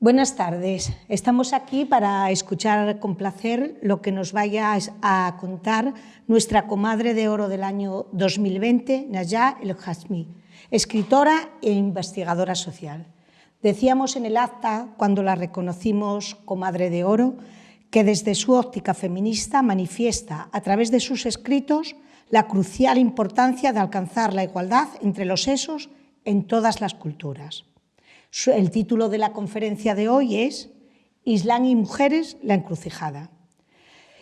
Buenas tardes. Estamos aquí para escuchar con placer lo que nos vaya a contar nuestra comadre de oro del año 2020, Najat El-Hashmi, escritora e investigadora social. Decíamos en el acta, cuando la reconocimos comadre de oro, que desde su óptica feminista manifiesta a través de sus escritos la crucial importancia de alcanzar la igualdad entre los sexos en todas las culturas. El título de la conferencia de hoy es Islam y mujeres, la encrucijada.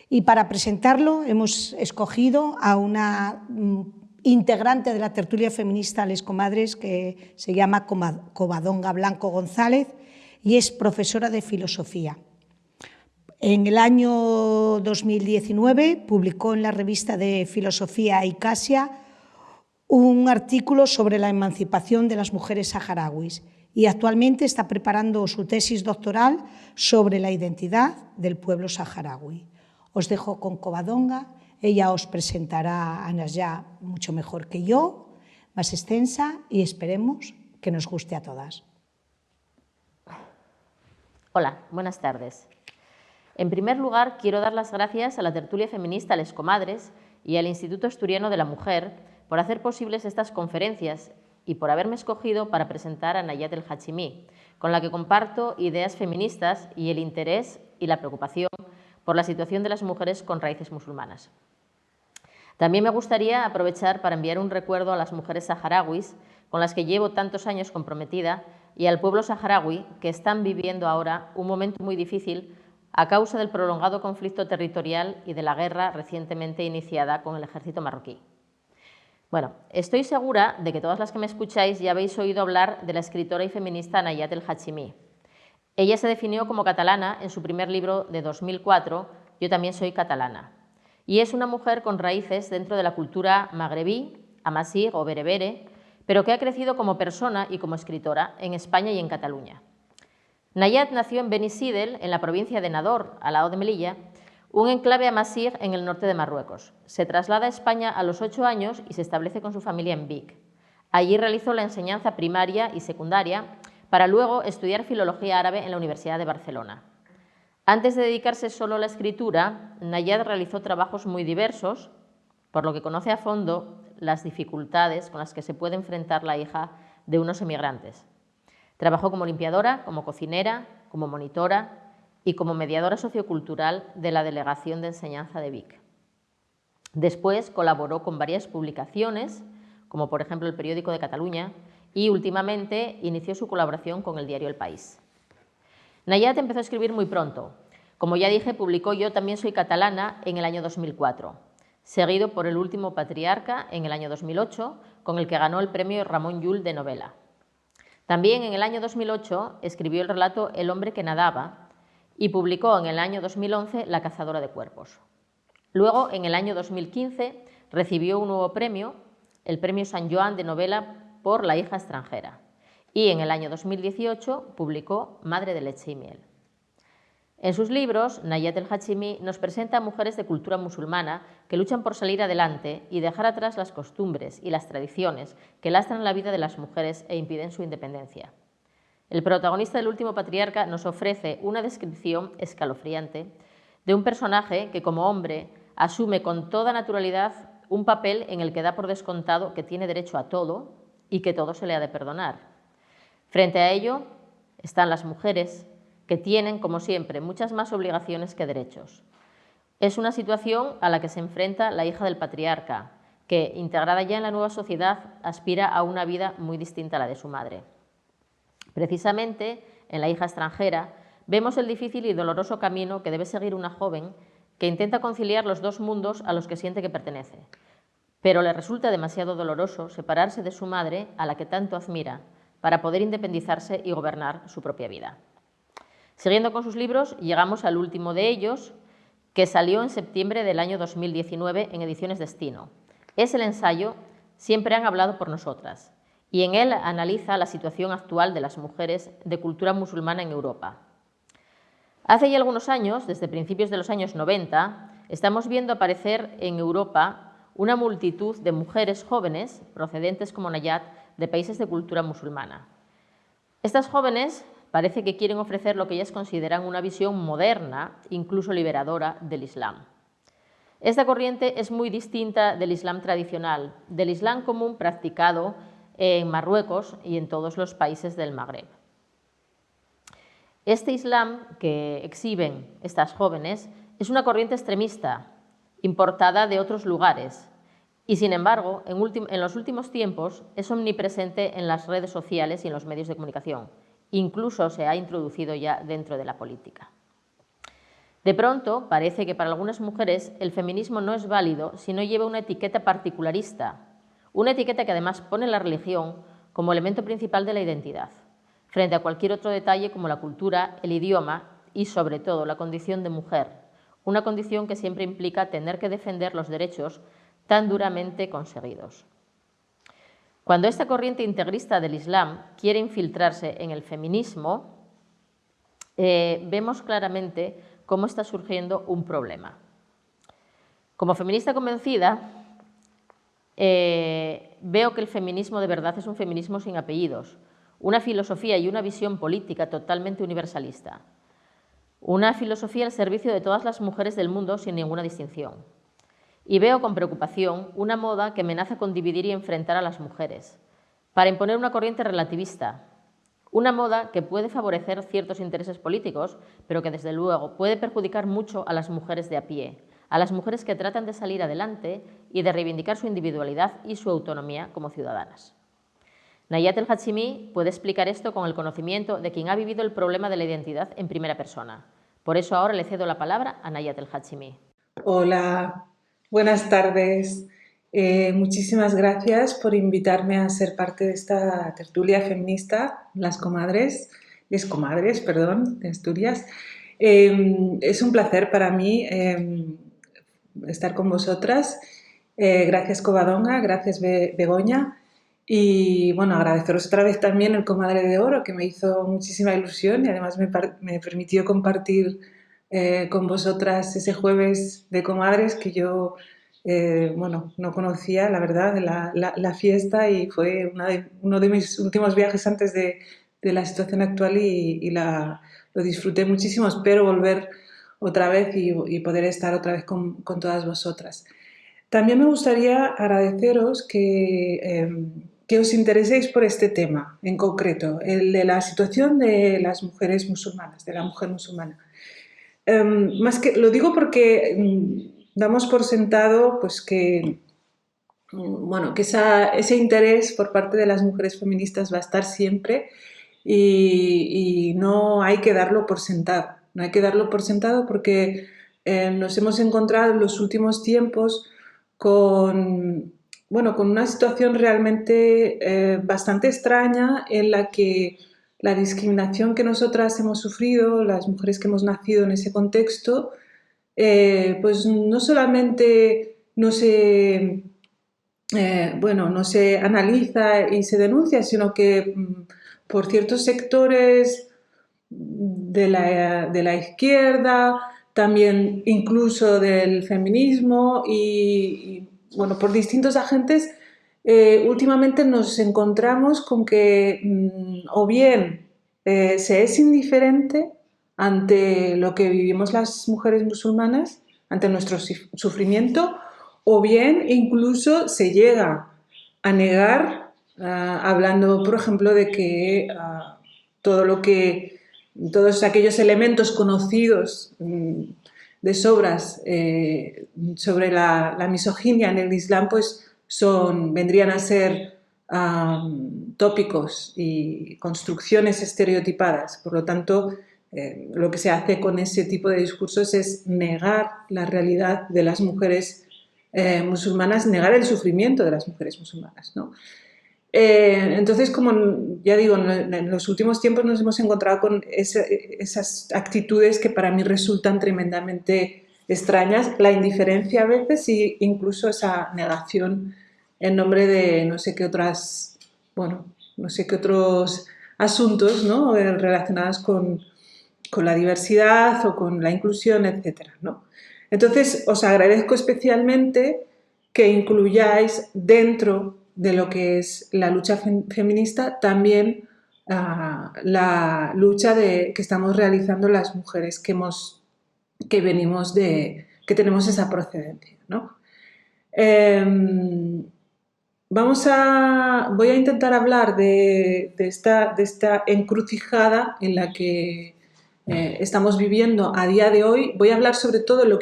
Y para presentarlo hemos escogido a una integrante de la tertulia feminista Les Comadres que se llama Covadonga Blanco González y es profesora de filosofía. En el año 2019 publicó en la revista de Filosofía Icasia un artículo sobre la emancipación de las mujeres saharauis y actualmente está preparando su tesis doctoral sobre la identidad del pueblo saharaui. Os dejo con Covadonga, ella os presentará a Najat mucho mejor que yo, más extensa y esperemos que nos guste a todas. Hola, buenas tardes. En primer lugar, quiero dar las gracias a la tertulia feminista Les Comadres y al Instituto Asturiano de la Mujer por hacer posibles estas conferencias y por haberme escogido para presentar a Najat El-Hashmi, con la que comparto ideas feministas y el interés y la preocupación por la situación de las mujeres con raíces musulmanas. También me gustaría aprovechar para enviar un recuerdo a las mujeres saharauis con las que llevo tantos años comprometida y al pueblo saharaui que están viviendo ahora un momento muy difícil a causa del prolongado conflicto territorial y de la guerra recientemente iniciada con el ejército marroquí. Bueno, estoy segura de que todas las que me escucháis ya habéis oído hablar de la escritora y feminista Najat El-Hashmi. Ella se definió como catalana en su primer libro de 2004, Yo también soy catalana, y es una mujer con raíces dentro de la cultura magrebí, amasí o berebere, pero que ha crecido como persona y como escritora en España y en Cataluña. Najat nació en Beni Sidel, en la provincia de Nador, al lado de Melilla, un enclave amasí en el norte de Marruecos. Se traslada a España a los 8 años y se establece con su familia en Vic. Allí realizó la enseñanza primaria y secundaria para luego estudiar filología árabe en la Universidad de Barcelona. Antes de dedicarse solo a la escritura, Najat realizó trabajos muy diversos, por lo que conoce a fondo las dificultades con las que se puede enfrentar la hija de unos emigrantes. Trabajó como limpiadora, como cocinera, como monitora y como mediadora sociocultural de la Delegación de Enseñanza de Vic. Después colaboró con varias publicaciones, como por ejemplo el Periódico de Cataluña, y últimamente inició su colaboración con el diario El País. Najat empezó a escribir muy pronto. Como ya dije, publicó Yo también soy catalana en el año 2004, seguido por El último patriarca en el año 2008, con el que ganó el premio Ramon Llull de novela. También en el año 2008 escribió el relato El hombre que nadaba, y publicó en el año 2011 La cazadora de cuerpos. Luego, en el año 2015, recibió un nuevo premio, el Premio Sant Joan de novela por La hija extranjera, y en el año 2018 publicó Madre de leche y miel. En sus libros, Najat El-Hashmi nos presenta a mujeres de cultura musulmana que luchan por salir adelante y dejar atrás las costumbres y las tradiciones que lastran la vida de las mujeres e impiden su independencia. El protagonista del último patriarca nos ofrece una descripción escalofriante de un personaje que, como hombre, asume con toda naturalidad un papel en el que da por descontado que tiene derecho a todo y que todo se le ha de perdonar. Frente a ello están las mujeres, que tienen, como siempre, muchas más obligaciones que derechos. Es una situación a la que se enfrenta la hija del patriarca, que, integrada ya en la nueva sociedad, aspira a una vida muy distinta a la de su madre. Precisamente, en La hija extranjera, vemos el difícil y doloroso camino que debe seguir una joven que intenta conciliar los dos mundos a los que siente que pertenece, pero le resulta demasiado doloroso separarse de su madre, a la que tanto admira, para poder independizarse y gobernar su propia vida. Siguiendo con sus libros, llegamos al último de ellos, que salió en septiembre del año 2019 en Ediciones Destino. Es el ensayo Siempre han hablado por nosotras, y en él analiza la situación actual de las mujeres de cultura musulmana en Europa. Hace ya algunos años, desde principios de los años 90, estamos viendo aparecer en Europa una multitud de mujeres jóvenes, procedentes como Najat, de países de cultura musulmana. Estas jóvenes parece que quieren ofrecer lo que ellas consideran una visión moderna, incluso liberadora, del Islam. Esta corriente es muy distinta del Islam tradicional, del Islam común practicado en Marruecos y en todos los países del Magreb. Este Islam que exhiben estas jóvenes es una corriente extremista, importada de otros lugares, y sin embargo, en los últimos tiempos es omnipresente en las redes sociales y en los medios de comunicación. Incluso se ha introducido ya dentro de la política. De pronto, parece que para algunas mujeres el feminismo no es válido si no lleva una etiqueta particularista, una etiqueta que además pone la religión como elemento principal de la identidad, frente a cualquier otro detalle como la cultura, el idioma y, sobre todo, la condición de mujer, una condición que siempre implica tener que defender los derechos tan duramente conseguidos. Cuando esta corriente integrista del Islam quiere infiltrarse en el feminismo, vemos claramente cómo está surgiendo un problema. Como feminista convencida, veo que el feminismo de verdad es un feminismo sin apellidos, una filosofía y una visión política totalmente universalista, una filosofía al servicio de todas las mujeres del mundo sin ninguna distinción. Y veo con preocupación una moda que amenaza con dividir y enfrentar a las mujeres, para imponer una corriente relativista, una moda que puede favorecer ciertos intereses políticos, pero que desde luego puede perjudicar mucho a las mujeres de a pie, a las mujeres que tratan de salir adelante y de reivindicar su individualidad y su autonomía como ciudadanas. Nayat El-Hachimi puede explicar esto con el conocimiento de quien ha vivido el problema de la identidad en primera persona. Por eso ahora le cedo la palabra a Nayat El-Hachimi. Hola, buenas tardes. Muchísimas gracias por invitarme a ser parte de esta tertulia feminista, les comadres, de Asturias. Es un placer para mí estar con vosotras. Gracias Covadonga, gracias Begoña. Y bueno, agradeceros otra vez también el Comadre de Oro, que me hizo muchísima ilusión y además me permitió compartir con vosotras ese jueves de comadres que yo bueno, no conocía, la verdad, la fiesta, y fue uno de mis últimos viajes antes de la situación actual y lo disfruté muchísimo. Espero volver otra vez y poder estar otra vez con todas vosotras. También me gustaría agradeceros que os intereséis por este tema en concreto, el de la situación de las mujeres musulmanas, de la mujer musulmana. Más que lo digo porque damos por sentado pues que ese interés por parte de las mujeres feministas va a estar siempre y no hay que darlo por sentado. No hay que darlo por sentado porque nos hemos encontrado en los últimos tiempos con una situación realmente bastante extraña, en la que la discriminación que nosotras hemos sufrido, las mujeres que hemos nacido en ese contexto, pues no solamente no se analiza y se denuncia, sino que por ciertos sectores de la izquierda, también incluso del feminismo y por distintos agentes, últimamente nos encontramos con que o bien se es indiferente ante lo que vivimos las mujeres musulmanas, ante nuestro sufrimiento, o bien incluso se llega a negar, hablando, por ejemplo, de que todos aquellos elementos conocidos de sobras sobre la misoginia en el Islam, pues vendrían a ser tópicos y construcciones estereotipadas. Por lo tanto, lo que se hace con ese tipo de discursos es negar la realidad de las mujeres musulmanas, negar el sufrimiento de las mujeres musulmanas, ¿no? Entonces, como ya digo, en los últimos tiempos nos hemos encontrado con esas actitudes que para mí resultan tremendamente extrañas, la indiferencia a veces e incluso esa negación en nombre de no sé qué otros asuntos, ¿no? Relacionados con la diversidad o con la inclusión, etcétera, ¿no? Entonces, os agradezco especialmente que incluyáis dentro de lo que es la lucha feminista, también la lucha que estamos realizando las mujeres que tenemos esa procedencia, ¿no? Voy a intentar hablar de esta encrucijada en la que estamos viviendo a día de hoy. Voy a hablar sobre todo de lo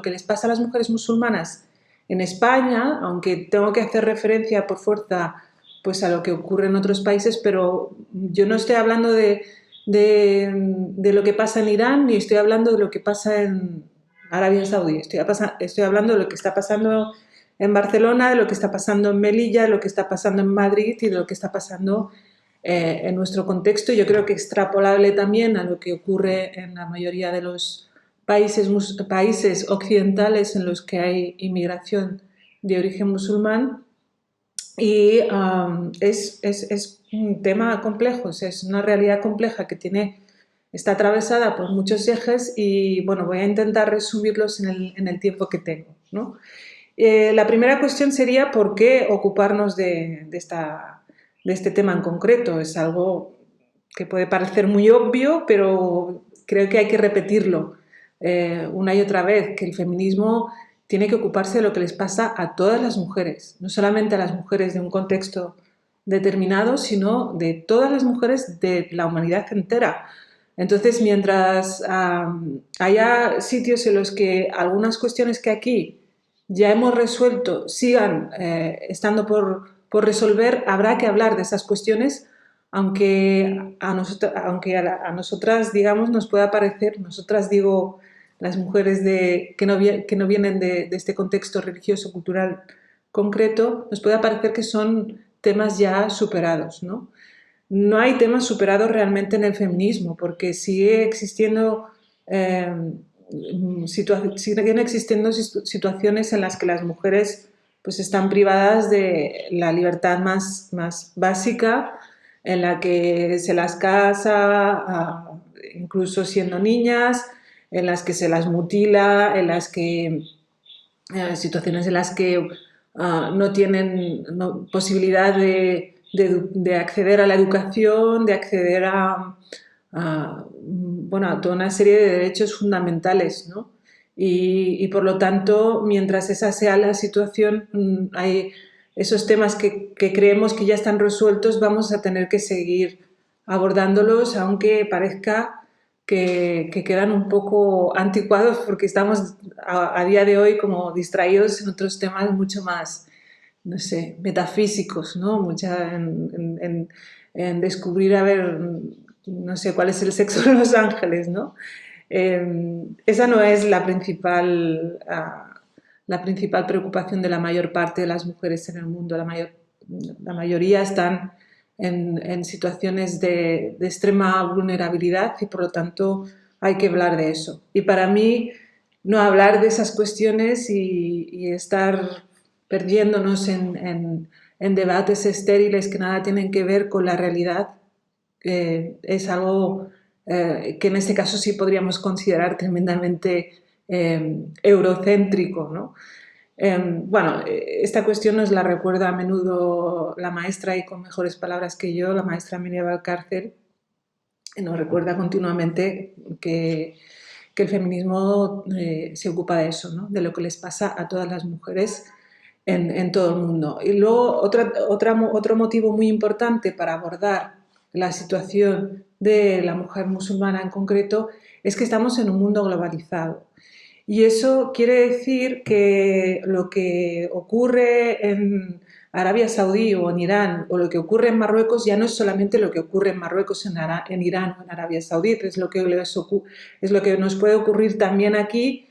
que les pasa a las mujeres musulmanas en España, aunque tengo que hacer referencia por fuerza pues, a lo que ocurre en otros países, pero yo no estoy hablando de lo que pasa en Irán, ni estoy hablando de lo que pasa en Arabia Saudí. Estoy hablando de lo que está pasando en Barcelona, de lo que está pasando en Melilla, de lo que está pasando en Madrid y de lo que está pasando en nuestro contexto. Yo creo que extrapolable también a lo que ocurre en la mayoría de los países occidentales en los que hay inmigración de origen musulmán. Y es un tema complejo, es una realidad compleja que está atravesada por muchos ejes y bueno, voy a intentar resumirlos en el tiempo que tengo, ¿no? La primera cuestión sería ¿por qué ocuparnos de este tema en concreto? Es algo que puede parecer muy obvio, pero creo que hay que repetirlo una y otra vez, que el feminismo tiene que ocuparse de lo que les pasa a todas las mujeres, no solamente a las mujeres de un contexto determinado, sino de todas las mujeres de la humanidad entera. Entonces, mientras haya sitios en los que algunas cuestiones que aquí ya hemos resuelto sigan estando por resolver, habrá que hablar de esas cuestiones, aunque a nosotras, digamos, nos pueda parecer, nosotras digo las mujeres que no vienen de este contexto religioso, cultural concreto, nos pueda parecer que son temas ya superados, ¿no? No hay temas superados realmente en el feminismo, porque siguen existiendo situaciones en las que las mujeres pues, están privadas de la libertad más básica, en la que se las casa, incluso siendo niñas, en las que se las mutila, en las que situaciones en las que no tienen posibilidad de acceder a la educación, de acceder a toda una serie de derechos fundamentales, ¿no? Y por lo tanto, mientras esa sea la situación, hay esos temas que creemos que ya están resueltos, vamos a tener que seguir abordándolos, aunque parezca que quedan un poco anticuados porque estamos a día de hoy como distraídos en otros temas mucho más, no sé, metafísicos, ¿no? En descubrir, a ver, no sé, cuál es el sexo de los ángeles, ¿no? Esa no es la principal preocupación de la mayor parte de las mujeres en el mundo. La mayoría están en situaciones de extrema vulnerabilidad y por lo tanto hay que hablar de eso. Y para mí no hablar de esas cuestiones y estar perdiéndonos en debates estériles que nada tienen que ver con la realidad es algo que en este caso sí podríamos considerar tremendamente eurocéntrico, ¿no? Esta cuestión nos la recuerda a menudo la maestra y con mejores palabras que yo, la maestra Mireia Valcárcel, nos recuerda continuamente que el feminismo se ocupa de eso, ¿no? De lo que les pasa a todas las mujeres en todo el mundo. Y luego otro motivo muy importante para abordar la situación de la mujer musulmana en concreto es que estamos en un mundo globalizado. Y eso quiere decir que lo que ocurre en Arabia Saudí o en Irán o lo que ocurre en Marruecos ya no es solamente lo que ocurre en Marruecos, en Irán o en Arabia Saudí, es lo que nos puede ocurrir también aquí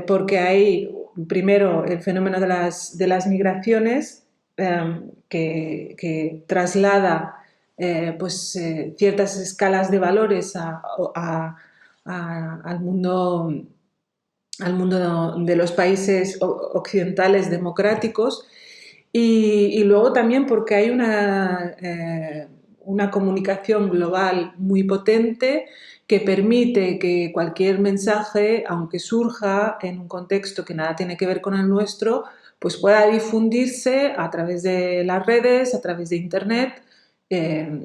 porque hay primero el fenómeno de las migraciones que traslada ciertas escalas de valores al mundo de los países occidentales democráticos y luego también porque hay una comunicación global muy potente que permite que cualquier mensaje, aunque surja en un contexto que nada tiene que ver con el nuestro, pues pueda difundirse a través de las redes, a través de Internet.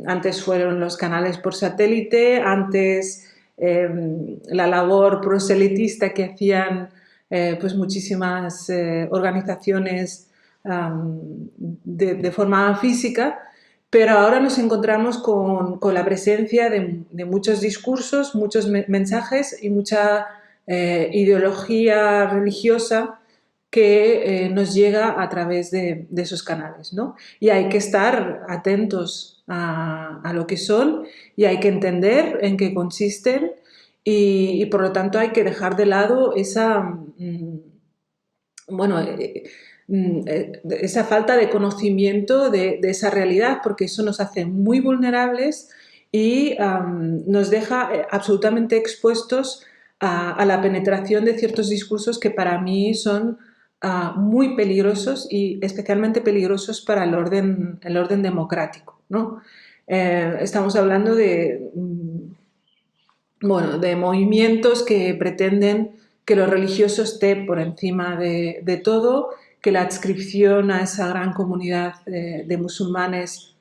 Antes fueron los canales por satélite, antes la labor proselitista que hacían pues muchísimas organizaciones de forma física, pero ahora nos encontramos con la presencia de muchos discursos, muchos mensajes y mucha ideología religiosa que nos llega a través de esos canales, ¿no? Y hay que estar atentos a lo que son y hay que entender en qué consisten y por lo tanto hay que dejar de lado esa, bueno, esa falta de conocimiento de esa realidad, porque eso nos hace muy vulnerables y nos deja absolutamente expuestos a la penetración de ciertos discursos que para mí son muy peligrosos y especialmente peligrosos para el orden democrático, ¿no? Estamos hablando de, bueno, de movimientos que pretenden que lo religioso esté por encima de todo, que la adscripción a esa gran comunidad de musulmanes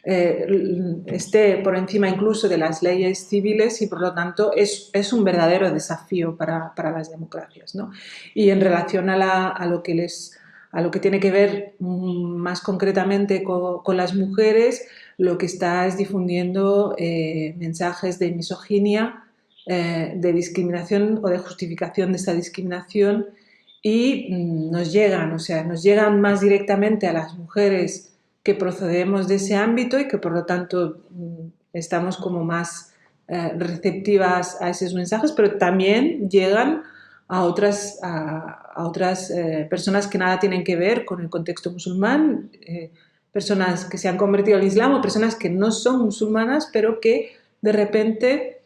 esté por encima incluso de las leyes civiles y por lo tanto es un verdadero desafío para las democracias, ¿no? Y en relación a lo que tiene que ver más concretamente con las mujeres, lo que está es difundiendo mensajes de misoginia, de discriminación o de justificación de esta discriminación y nos llegan más directamente a las mujeres que procedemos de ese ámbito y que por lo tanto estamos como más receptivas a esos mensajes, pero también llegan a otras personas que nada tienen que ver con el contexto musulmán, personas que se han convertido al Islam o personas que no son musulmanas, pero que de repente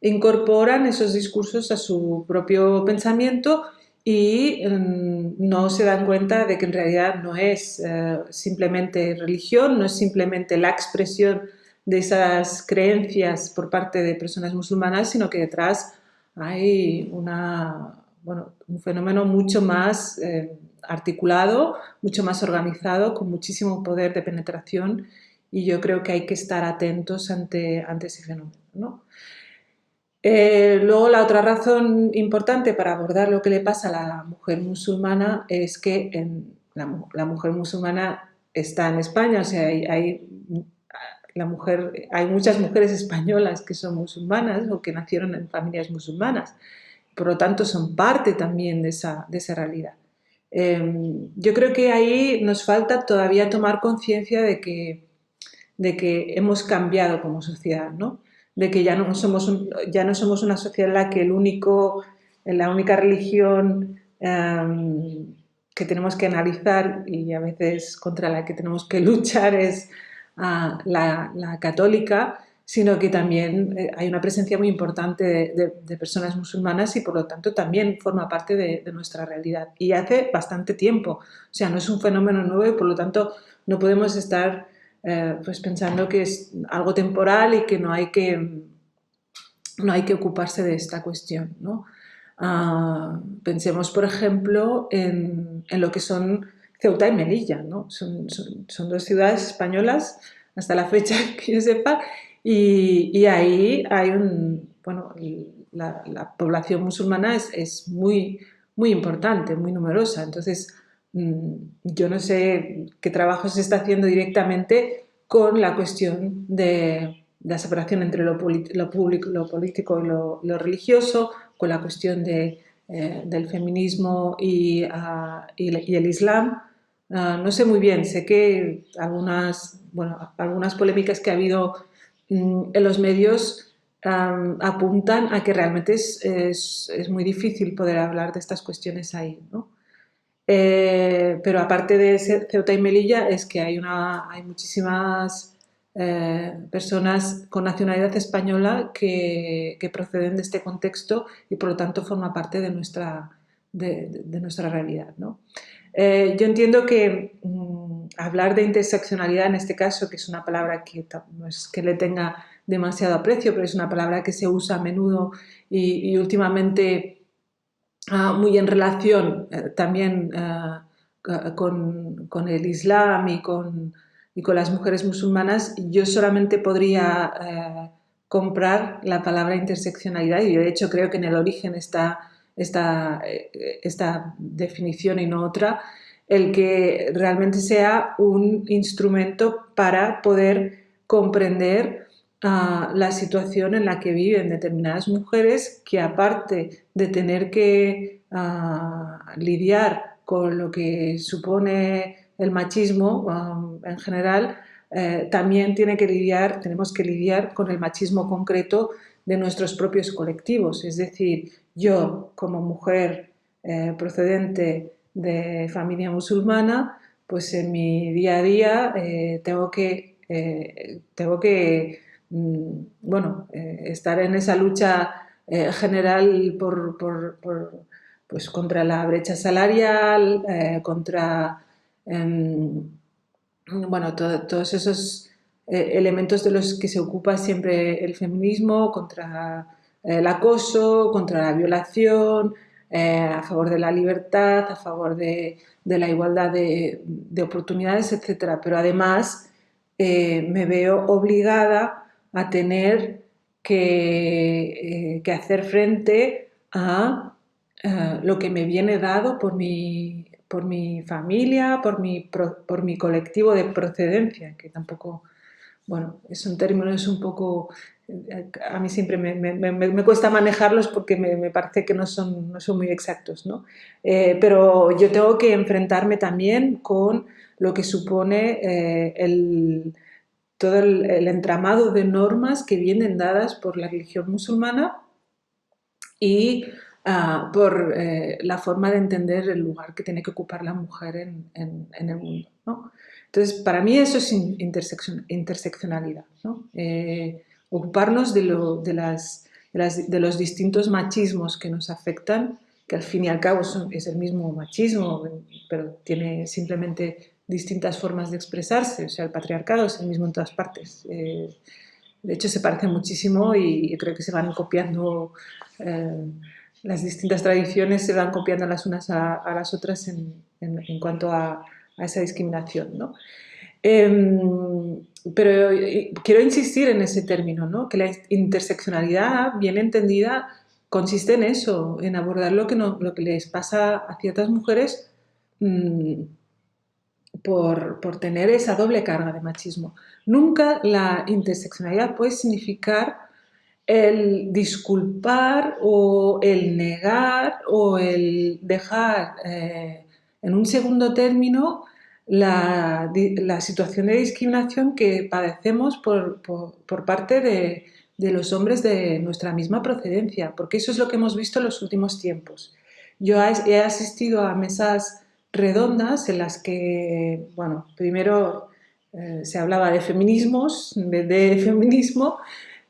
incorporan esos discursos a su propio pensamiento y no se dan cuenta de que en realidad no es simplemente religión, no es simplemente la expresión de esas creencias por parte de personas musulmanas, sino que detrás hay un fenómeno mucho más articulado, mucho más organizado, con muchísimo poder de penetración y yo creo que hay que estar atentos ante ese fenómeno, ¿no? Luego la otra razón importante para abordar lo que le pasa a la mujer musulmana es que la mujer musulmana está en España, o sea, hay muchas mujeres españolas que son musulmanas o que nacieron en familias musulmanas, por lo tanto son parte también de esa realidad. Yo creo que ahí nos falta todavía tomar conciencia de que hemos cambiado como sociedad, ¿no? De que ya no somos una sociedad en la que la única religión que tenemos que analizar y a veces contra la que tenemos que luchar es la católica, sino que también hay una presencia muy importante de personas musulmanas y por lo tanto también forma parte de nuestra realidad. Y hace bastante tiempo, o sea, no es un fenómeno nuevo y por lo tanto no podemos estar pues pensando que es algo temporal y que no hay que ocuparse de esta cuestión, ¿no? Pensemos, por ejemplo, en lo que son Ceuta y Melilla, ¿no? Son dos ciudades españolas hasta la fecha que yo sepa y ahí hay la población musulmana es muy, muy importante, muy numerosa. Entonces, yo no sé qué trabajo se está haciendo directamente con la cuestión de la separación entre lo político y lo religioso, con la cuestión del feminismo y el Islam. No sé muy bien, sé que algunas polémicas que ha habido en los medios apuntan a que realmente es muy difícil poder hablar de estas cuestiones ahí, ¿no? Pero aparte de Ceuta y Melilla es que hay muchísimas personas con nacionalidad española que proceden de este contexto y por lo tanto forma parte de nuestra realidad, ¿no? Yo entiendo que hablar de interseccionalidad en este caso, que es una palabra que no es que le tenga demasiado aprecio, pero es una palabra que se usa a menudo y últimamente muy en relación también con el Islam y con las mujeres musulmanas, yo solamente podría comprar la palabra interseccionalidad, y yo de hecho creo que en el origen está esta definición y no otra, el que realmente sea un instrumento para poder comprender la situación en la que viven determinadas mujeres que, aparte de tener que lidiar con lo que supone el machismo en general, también tenemos que lidiar con el machismo concreto de nuestros propios colectivos. Es decir, yo como mujer procedente de familia musulmana, pues en mi día a día tengo que estar en esa lucha general pues contra la brecha salarial, contra todos esos elementos de los que se ocupa siempre el feminismo, contra el acoso, contra la violación, a favor de la libertad, a favor de la igualdad de oportunidades, etc. Pero además me veo obligada a tener que hacer frente a lo que me viene dado por mi familia, por mi colectivo de procedencia, que tampoco, bueno, son términos un poco, a mí siempre me cuesta manejarlos porque me parece que no son muy exactos, ¿no? Pero yo tengo que enfrentarme también con lo que supone todo el entramado de normas que vienen dadas por la religión musulmana y por la forma de entender el lugar que tiene que ocupar la mujer en el mundo, ¿no? Entonces, para mí eso es interseccionalidad, ¿no? Ocuparnos de los distintos machismos que nos afectan, que al fin y al cabo es el mismo machismo, pero tiene simplemente distintas formas de expresarse. O sea, el patriarcado es el mismo en todas partes. De hecho, se parece muchísimo y creo que se van copiando, las distintas tradiciones se van copiando las unas a las otras en cuanto a esa discriminación, ¿no? Pero quiero insistir en ese término, ¿no? Que la interseccionalidad, bien entendida, consiste en eso, en abordar lo que les pasa a ciertas mujeres por tener esa doble carga de machismo. Nunca la interseccionalidad puede significar el disculpar o el negar o el dejar en un segundo término la situación de discriminación que padecemos por parte de los hombres de nuestra misma procedencia, porque eso es lo que hemos visto en los últimos tiempos. Yo he asistido a mesas redondas en las que, bueno, primero se hablaba de feminismos, de feminismo,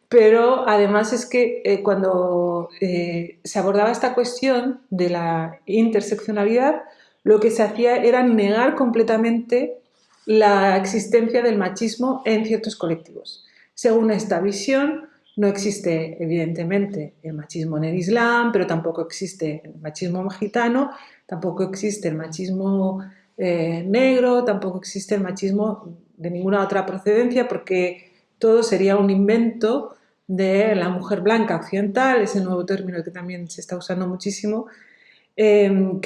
pero además es que cuando se abordaba esta cuestión de la interseccionalidad, lo que se hacía era negar completamente la existencia del machismo en ciertos colectivos. Según esta visión, no existe evidentemente el machismo en el Islam, pero tampoco existe el machismo gitano, tampoco existe el machismo negro, tampoco existe el machismo de ninguna otra procedencia, porque todo sería un invento de la mujer blanca occidental, ese nuevo término que también se está usando muchísimo, que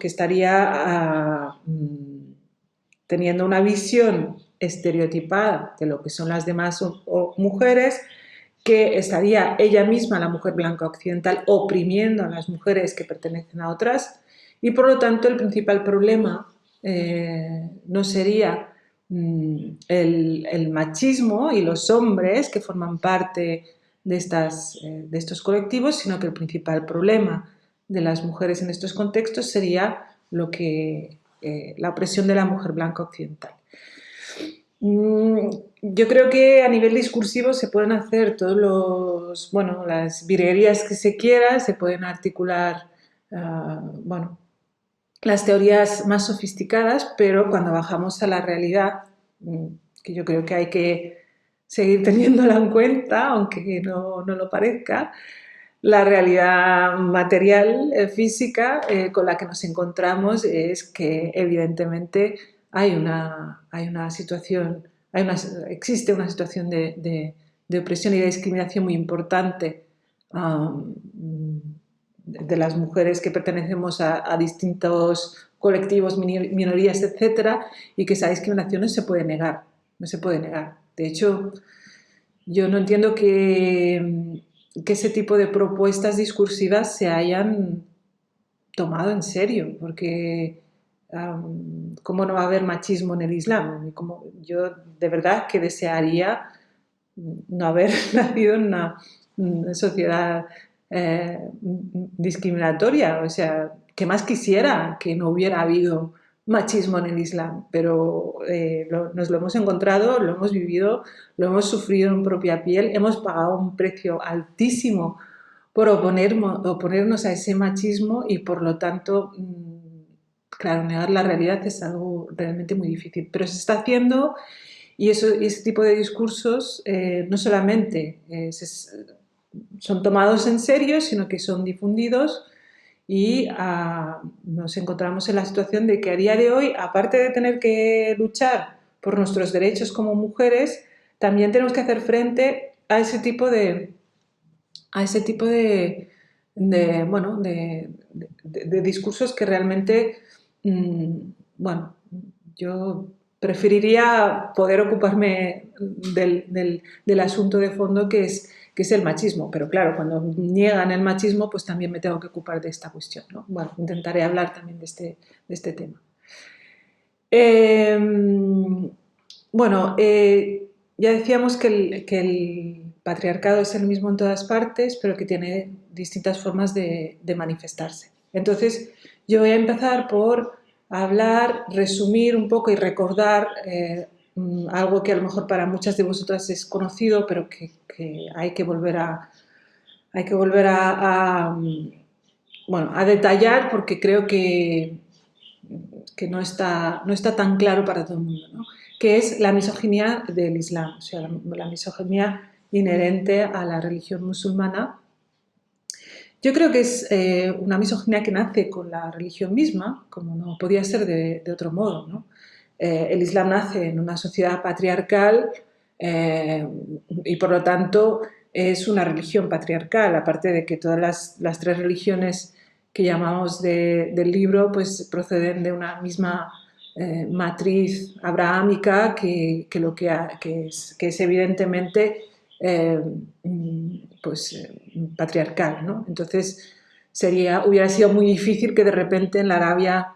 estaría teniendo una visión estereotipada de lo que son las demás mujeres, que estaría ella misma, la mujer blanca occidental, oprimiendo a las mujeres que pertenecen a otras, y por lo tanto el principal problema no sería el machismo y los hombres que forman parte de estos colectivos, sino que el principal problema de las mujeres en estos contextos sería la opresión de la mujer blanca occidental. Yo creo que a nivel discursivo se pueden hacer las virguerías que se quiera, se pueden articular, las teorías más sofisticadas, pero cuando bajamos a la realidad, que yo creo que hay que seguir teniéndola en cuenta, aunque no lo parezca, la realidad material, física, con la que nos encontramos es que evidentemente existe una situación de opresión y de discriminación muy importante de las mujeres que pertenecemos a distintos colectivos, minorías, etcétera, y que esa discriminación no se puede negar, no se puede negar. De hecho, yo no entiendo que ese tipo de propuestas discursivas se hayan tomado en serio, porque ¿cómo no va a haber machismo en el Islam? Yo de verdad que desearía no haber nacido en una sociedad discriminatoria, o sea, que más quisiera que no hubiera habido machismo en el Islam, pero nos lo hemos encontrado, lo hemos vivido, lo hemos sufrido en propia piel, hemos pagado un precio altísimo por oponernos a ese machismo y por lo tanto, claro, negar la realidad es algo realmente muy difícil, pero se está haciendo y ese tipo de discursos no solamente son tomados en serio, sino que son difundidos y nos encontramos en la situación de que a día de hoy, aparte de tener que luchar por nuestros derechos como mujeres, también tenemos que hacer frente a ese tipo de discursos que realmente, bueno, yo preferiría poder ocuparme del asunto de fondo que es el machismo, pero claro, cuando niegan el machismo, pues también me tengo que ocupar de esta cuestión, ¿no? Bueno, intentaré hablar también de este tema. Ya decíamos que el patriarcado es el mismo en todas partes, pero que tiene distintas formas de manifestarse. Entonces, yo voy a empezar por hablar, resumir un poco y recordar algo que a lo mejor para muchas de vosotras es conocido, pero que hay que volver a detallar porque creo que no está tan claro para todo el mundo, ¿no? Que es la misoginia del Islam, o sea, la misoginia inherente a la religión musulmana. Yo creo que es una misoginia que nace con la religión misma, como no podía ser de otro modo, ¿no? El Islam nace en una sociedad patriarcal y por lo tanto es una religión patriarcal, aparte de que todas las tres religiones que llamamos del libro pues proceden de una misma matriz abrahámica que es evidentemente patriarcal, ¿no? Entonces hubiera sido muy difícil que de repente en la Arabia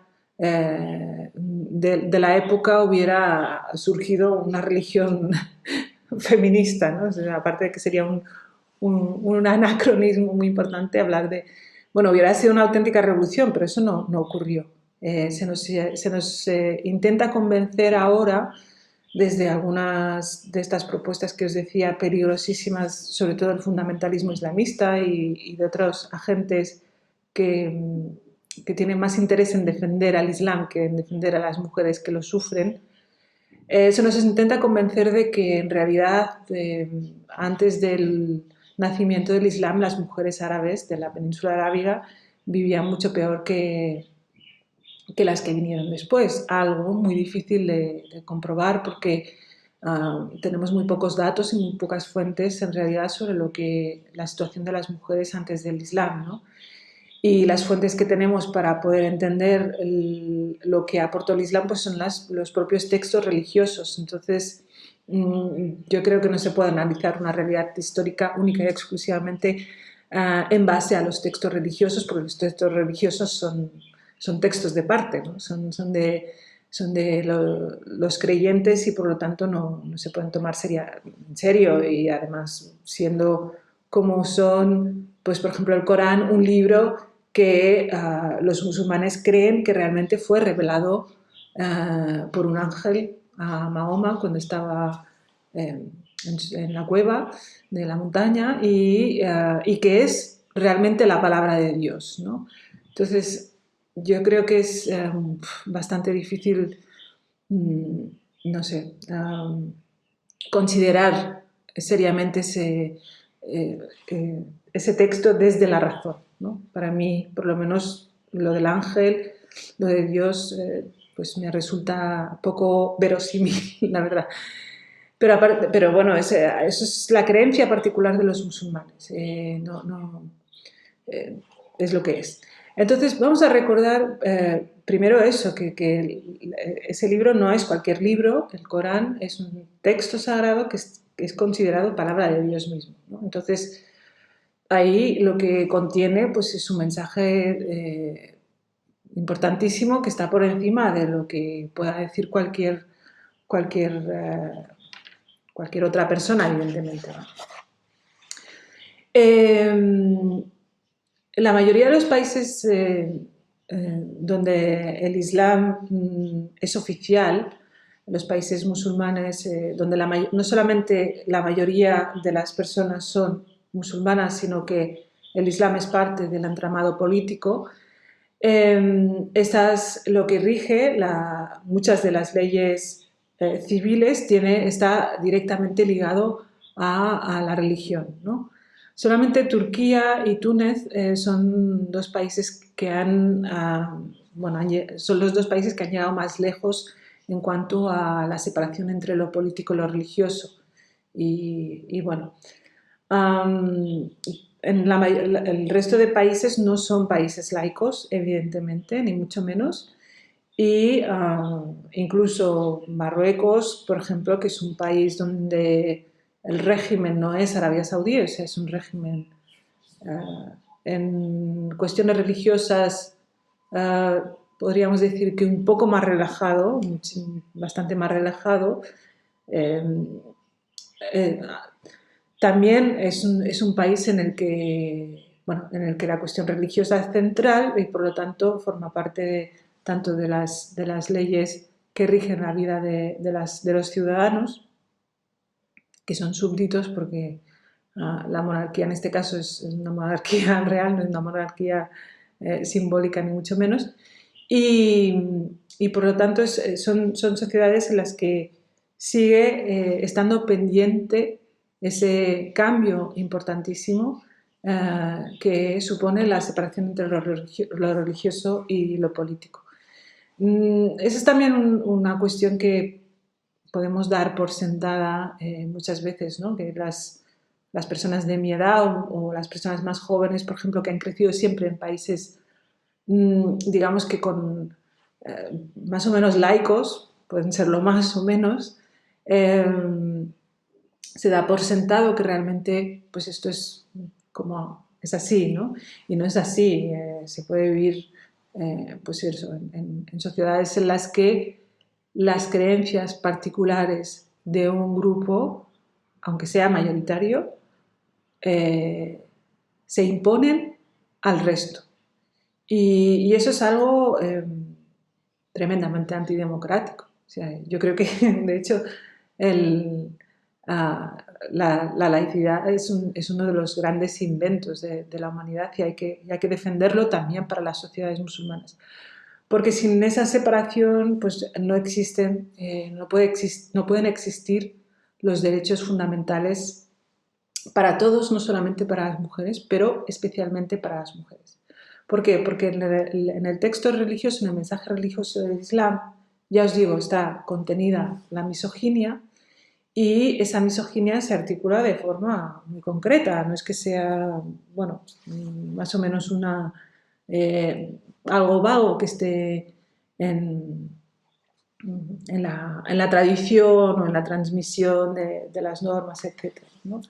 de la época hubiera surgido una religión feminista, ¿no? O sea, aparte de que sería un anacronismo muy importante hablar de... Bueno, hubiera sido una auténtica revolución, pero eso no ocurrió. Se nos intenta convencer ahora desde algunas de estas propuestas que os decía peligrosísimas, sobre todo el fundamentalismo islamista y de otros agentes que tienen más interés en defender al Islam que en defender a las mujeres que lo sufren. Se nos intenta convencer de que en realidad antes del nacimiento del Islam las mujeres árabes de la península arábiga vivían mucho peor que las que vinieron después, algo muy difícil de comprobar porque tenemos muy pocos datos y muy pocas fuentes en realidad sobre la situación de las mujeres antes del Islam, ¿no? Y las fuentes que tenemos para poder entender lo que aportó el Islam pues son los propios textos religiosos. Entonces, yo creo que no se puede analizar una realidad histórica única y exclusivamente en base a los textos religiosos, porque los textos religiosos son textos de parte, ¿no? son de los creyentes y por lo tanto no se pueden tomar en serio y además siendo como son, pues por ejemplo el Corán, un libro que los musulmanes creen que realmente fue revelado por un ángel a Mahoma cuando estaba en la cueva de la montaña y que es realmente la palabra de Dios, ¿no? Entonces, yo creo que es bastante difícil, no sé, considerar seriamente ese texto desde la razón, ¿no? Para mí, por lo menos, lo del ángel, lo de Dios, pues me resulta poco verosímil, la verdad. Pero bueno, eso es la creencia particular de los musulmanes. Es lo que es. Entonces, vamos a recordar primero eso, que ese libro no es cualquier libro, el Corán es un texto sagrado que es considerado palabra de Dios mismo, ¿no? Entonces, ahí lo que contiene pues, es un mensaje importantísimo que está por encima de lo que pueda decir cualquier otra persona, evidentemente, ¿no? La mayoría de los países donde el Islam es oficial, los países musulmanes, donde no solamente la mayoría de las personas son musulmanas, sino que el Islam es parte del entramado político, lo que rige muchas de las leyes civiles está directamente ligado a la religión, ¿no? Solamente Turquía y Túnez son dos países que son los dos países que han llegado más lejos en cuanto a la separación entre lo político y lo religioso. Y bueno, el resto de países no son países laicos, evidentemente, ni mucho menos. Y incluso Marruecos, por ejemplo, que es un país donde el régimen no es Arabia Saudí, o sea, es un régimen en cuestiones religiosas, podríamos decir que un poco más relajado, bastante más relajado. También es un país en el que la cuestión religiosa es central y por lo tanto forma parte tanto de las leyes que rigen la vida de los ciudadanos, que son súbditos porque la monarquía en este caso es una monarquía real, no es una monarquía simbólica ni mucho menos, y por lo tanto son sociedades en las que sigue estando pendiente ese cambio importantísimo que supone la separación entre lo religioso y lo político. Esa es también una cuestión que podemos dar por sentada muchas veces, ¿no? Que las personas de mi edad o las personas más jóvenes, por ejemplo, que han crecido siempre en países, digamos que con más o menos laicos, pueden serlo más o menos, se da por sentado que realmente pues esto es así, ¿no? Y no es así. Se puede vivir pues eso, en sociedades en las que las creencias particulares de un grupo, aunque sea mayoritario, se imponen al resto. Y eso es algo tremendamente antidemocrático. O sea, yo creo que, de hecho, la laicidad es uno de los grandes inventos de la humanidad y hay que defenderlo también para las sociedades musulmanas. Porque sin esa separación pues no pueden existir los derechos fundamentales para todos, no solamente para las mujeres, pero especialmente para las mujeres. ¿Por qué? Porque en el texto religioso, en el mensaje religioso del Islam, ya os digo, está contenida la misoginia y esa misoginia se articula de forma muy concreta, no es que sea, bueno, más o menos algo vago que esté en la tradición o en la transmisión de las normas, etc., ¿no?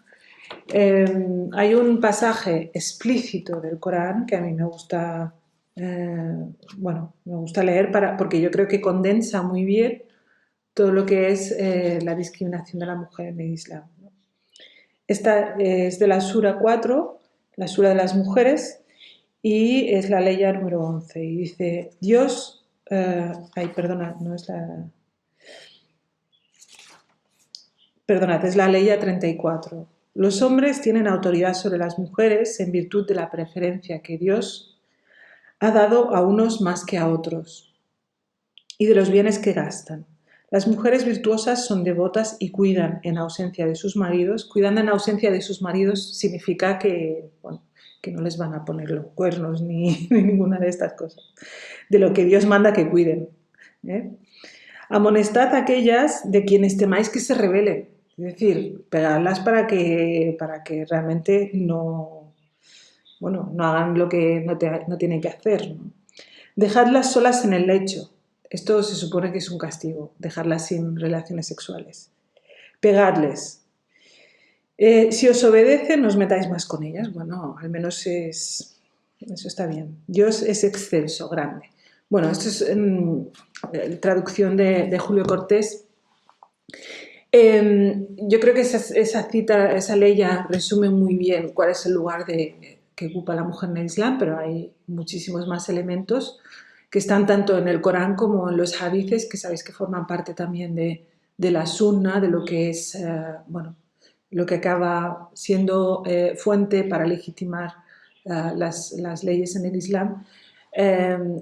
Hay un pasaje explícito del Corán que a mí me gusta, me gusta leer porque yo creo que condensa muy bien todo lo que es la discriminación de la mujer en el Islam, ¿no? Esta es de la Sura 4, la Sura de las mujeres, y es la ley número 11. Y dice, Dios... Perdonad, es la ley 34. Los hombres tienen autoridad sobre las mujeres en virtud de la preferencia que Dios ha dado a unos más que a otros, y de los bienes que gastan. Las mujeres virtuosas son devotas y cuidan en ausencia de sus maridos. Cuidando en ausencia de sus maridos significa que, bueno, que no les van a poner los cuernos ni ninguna de estas cosas. De lo que Dios manda que cuiden. Amonestad a aquellas de quienes temáis que se rebelen. Es decir, pegadlas para que realmente no hagan lo que no tienen que hacer, ¿no? Dejadlas solas en el lecho. Esto se supone que es un castigo, dejarlas sin relaciones sexuales. Pegadles. Si os obedecen, no os metáis más con ellas. Bueno, al menos eso está bien. Dios es excelso, grande. Bueno, esto es traducción de Julio Cortés. Yo creo que esa cita, esa ley ya resume muy bien cuál es el lugar que ocupa la mujer en el Islam, pero hay muchísimos más elementos que están tanto en el Corán como en los hadices, que sabéis que forman parte también de la sunna, de lo que es, lo que acaba siendo fuente para legitimar las leyes en el Islam.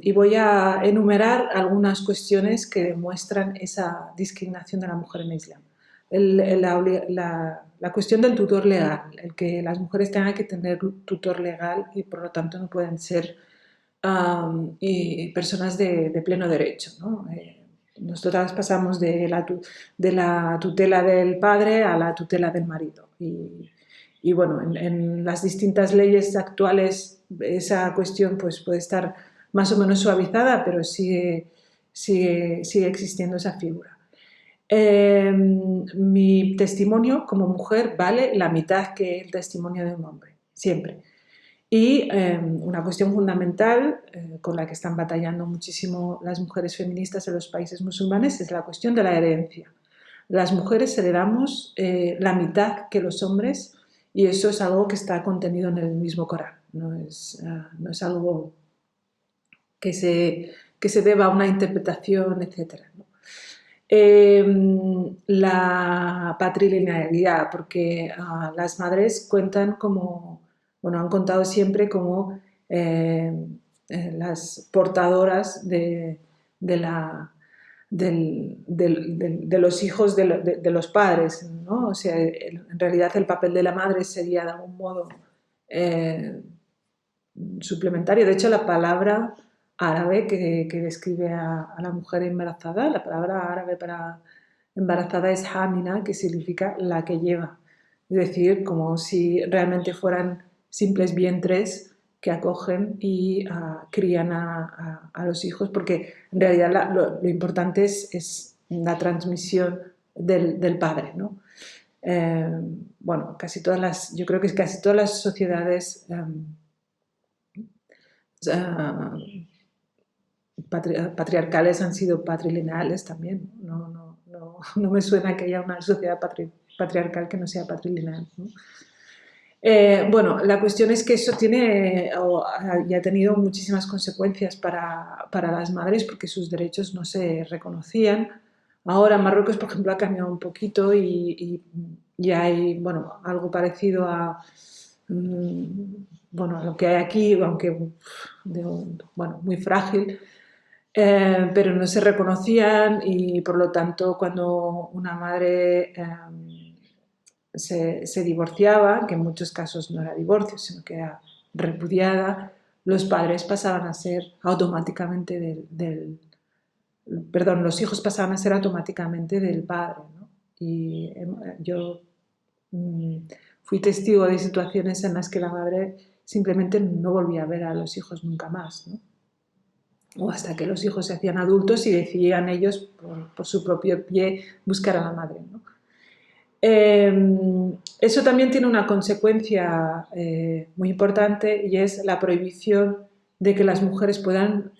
Y voy a enumerar algunas cuestiones que demuestran esa discriminación de la mujer en el Islam. La cuestión del tutor legal, el que las mujeres tengan que tener tutor legal y por lo tanto no pueden ser personas de pleno derecho, ¿no? Nosotras pasamos de la tutela del padre a la tutela del marido y bueno, en las distintas leyes actuales esa cuestión pues puede estar más o menos suavizada, pero sigue existiendo esa figura. Mi testimonio como mujer vale la mitad que el testimonio de un hombre, siempre. Y una cuestión fundamental con la que están batallando muchísimo las mujeres feministas en los países musulmanes es la cuestión de la herencia. Las mujeres heredamos la mitad que los hombres y eso es algo que está contenido en el mismo Corán. No es algo que se deba a una interpretación, etc. La patrilinealidad, porque las madres cuentan como, han contado siempre como las portadoras de los hijos de los padres, ¿no? O sea, en realidad el papel de la madre sería de algún modo suplementario. De hecho, la palabra árabe que describe a la mujer embarazada, la palabra árabe para embarazada es hamina, que significa la que lleva. Es decir, como si realmente fueran simples vientres que acogen y crían a los hijos, porque en realidad lo importante es la transmisión del padre, ¿no? Bueno, yo creo que casi todas las sociedades patriarcales han sido patrilineales también. No me suena que haya una sociedad patriarcal que no sea patrilineal, ¿no? Bueno, la cuestión es que eso tiene y ha tenido muchísimas consecuencias para las madres porque sus derechos no se reconocían. Ahora Marruecos, por ejemplo, ha cambiado un poquito y hay algo parecido a lo que hay aquí, aunque muy frágil, pero no se reconocían y por lo tanto cuando una madre se divorciaba, que en muchos casos no era divorcio, sino que era repudiada, los padres pasaban a ser automáticamente los hijos pasaban a ser automáticamente del padre, ¿no? Y yo fui testigo de situaciones en las que la madre simplemente no volvía a ver a los hijos nunca más, ¿no? O hasta que los hijos se hacían adultos y decidían ellos por su propio pie buscar a la madre, ¿no? Eso también tiene una consecuencia muy importante y es la prohibición de que las mujeres puedan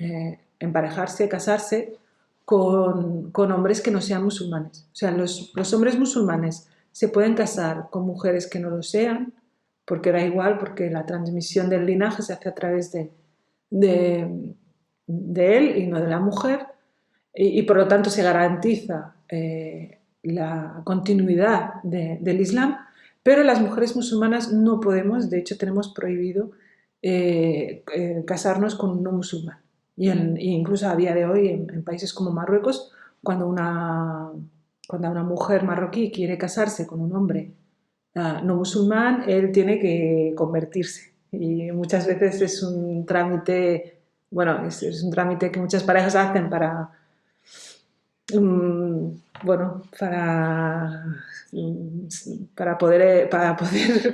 emparejarse, casarse con hombres que no sean musulmanes. O sea, los hombres musulmanes se pueden casar con mujeres que no lo sean, porque da igual, porque la transmisión del linaje se hace a través de él y no de la mujer, y por lo tanto se garantiza la continuidad del Islam, pero las mujeres musulmanas no podemos, de hecho tenemos prohibido casarnos con un no musulmán. Y incluso a día de hoy, en países como Marruecos, cuando una mujer marroquí quiere casarse con un hombre no musulmán, él tiene que convertirse. Y muchas veces es un trámite, bueno, es un trámite que muchas parejas hacen para, bueno, para poder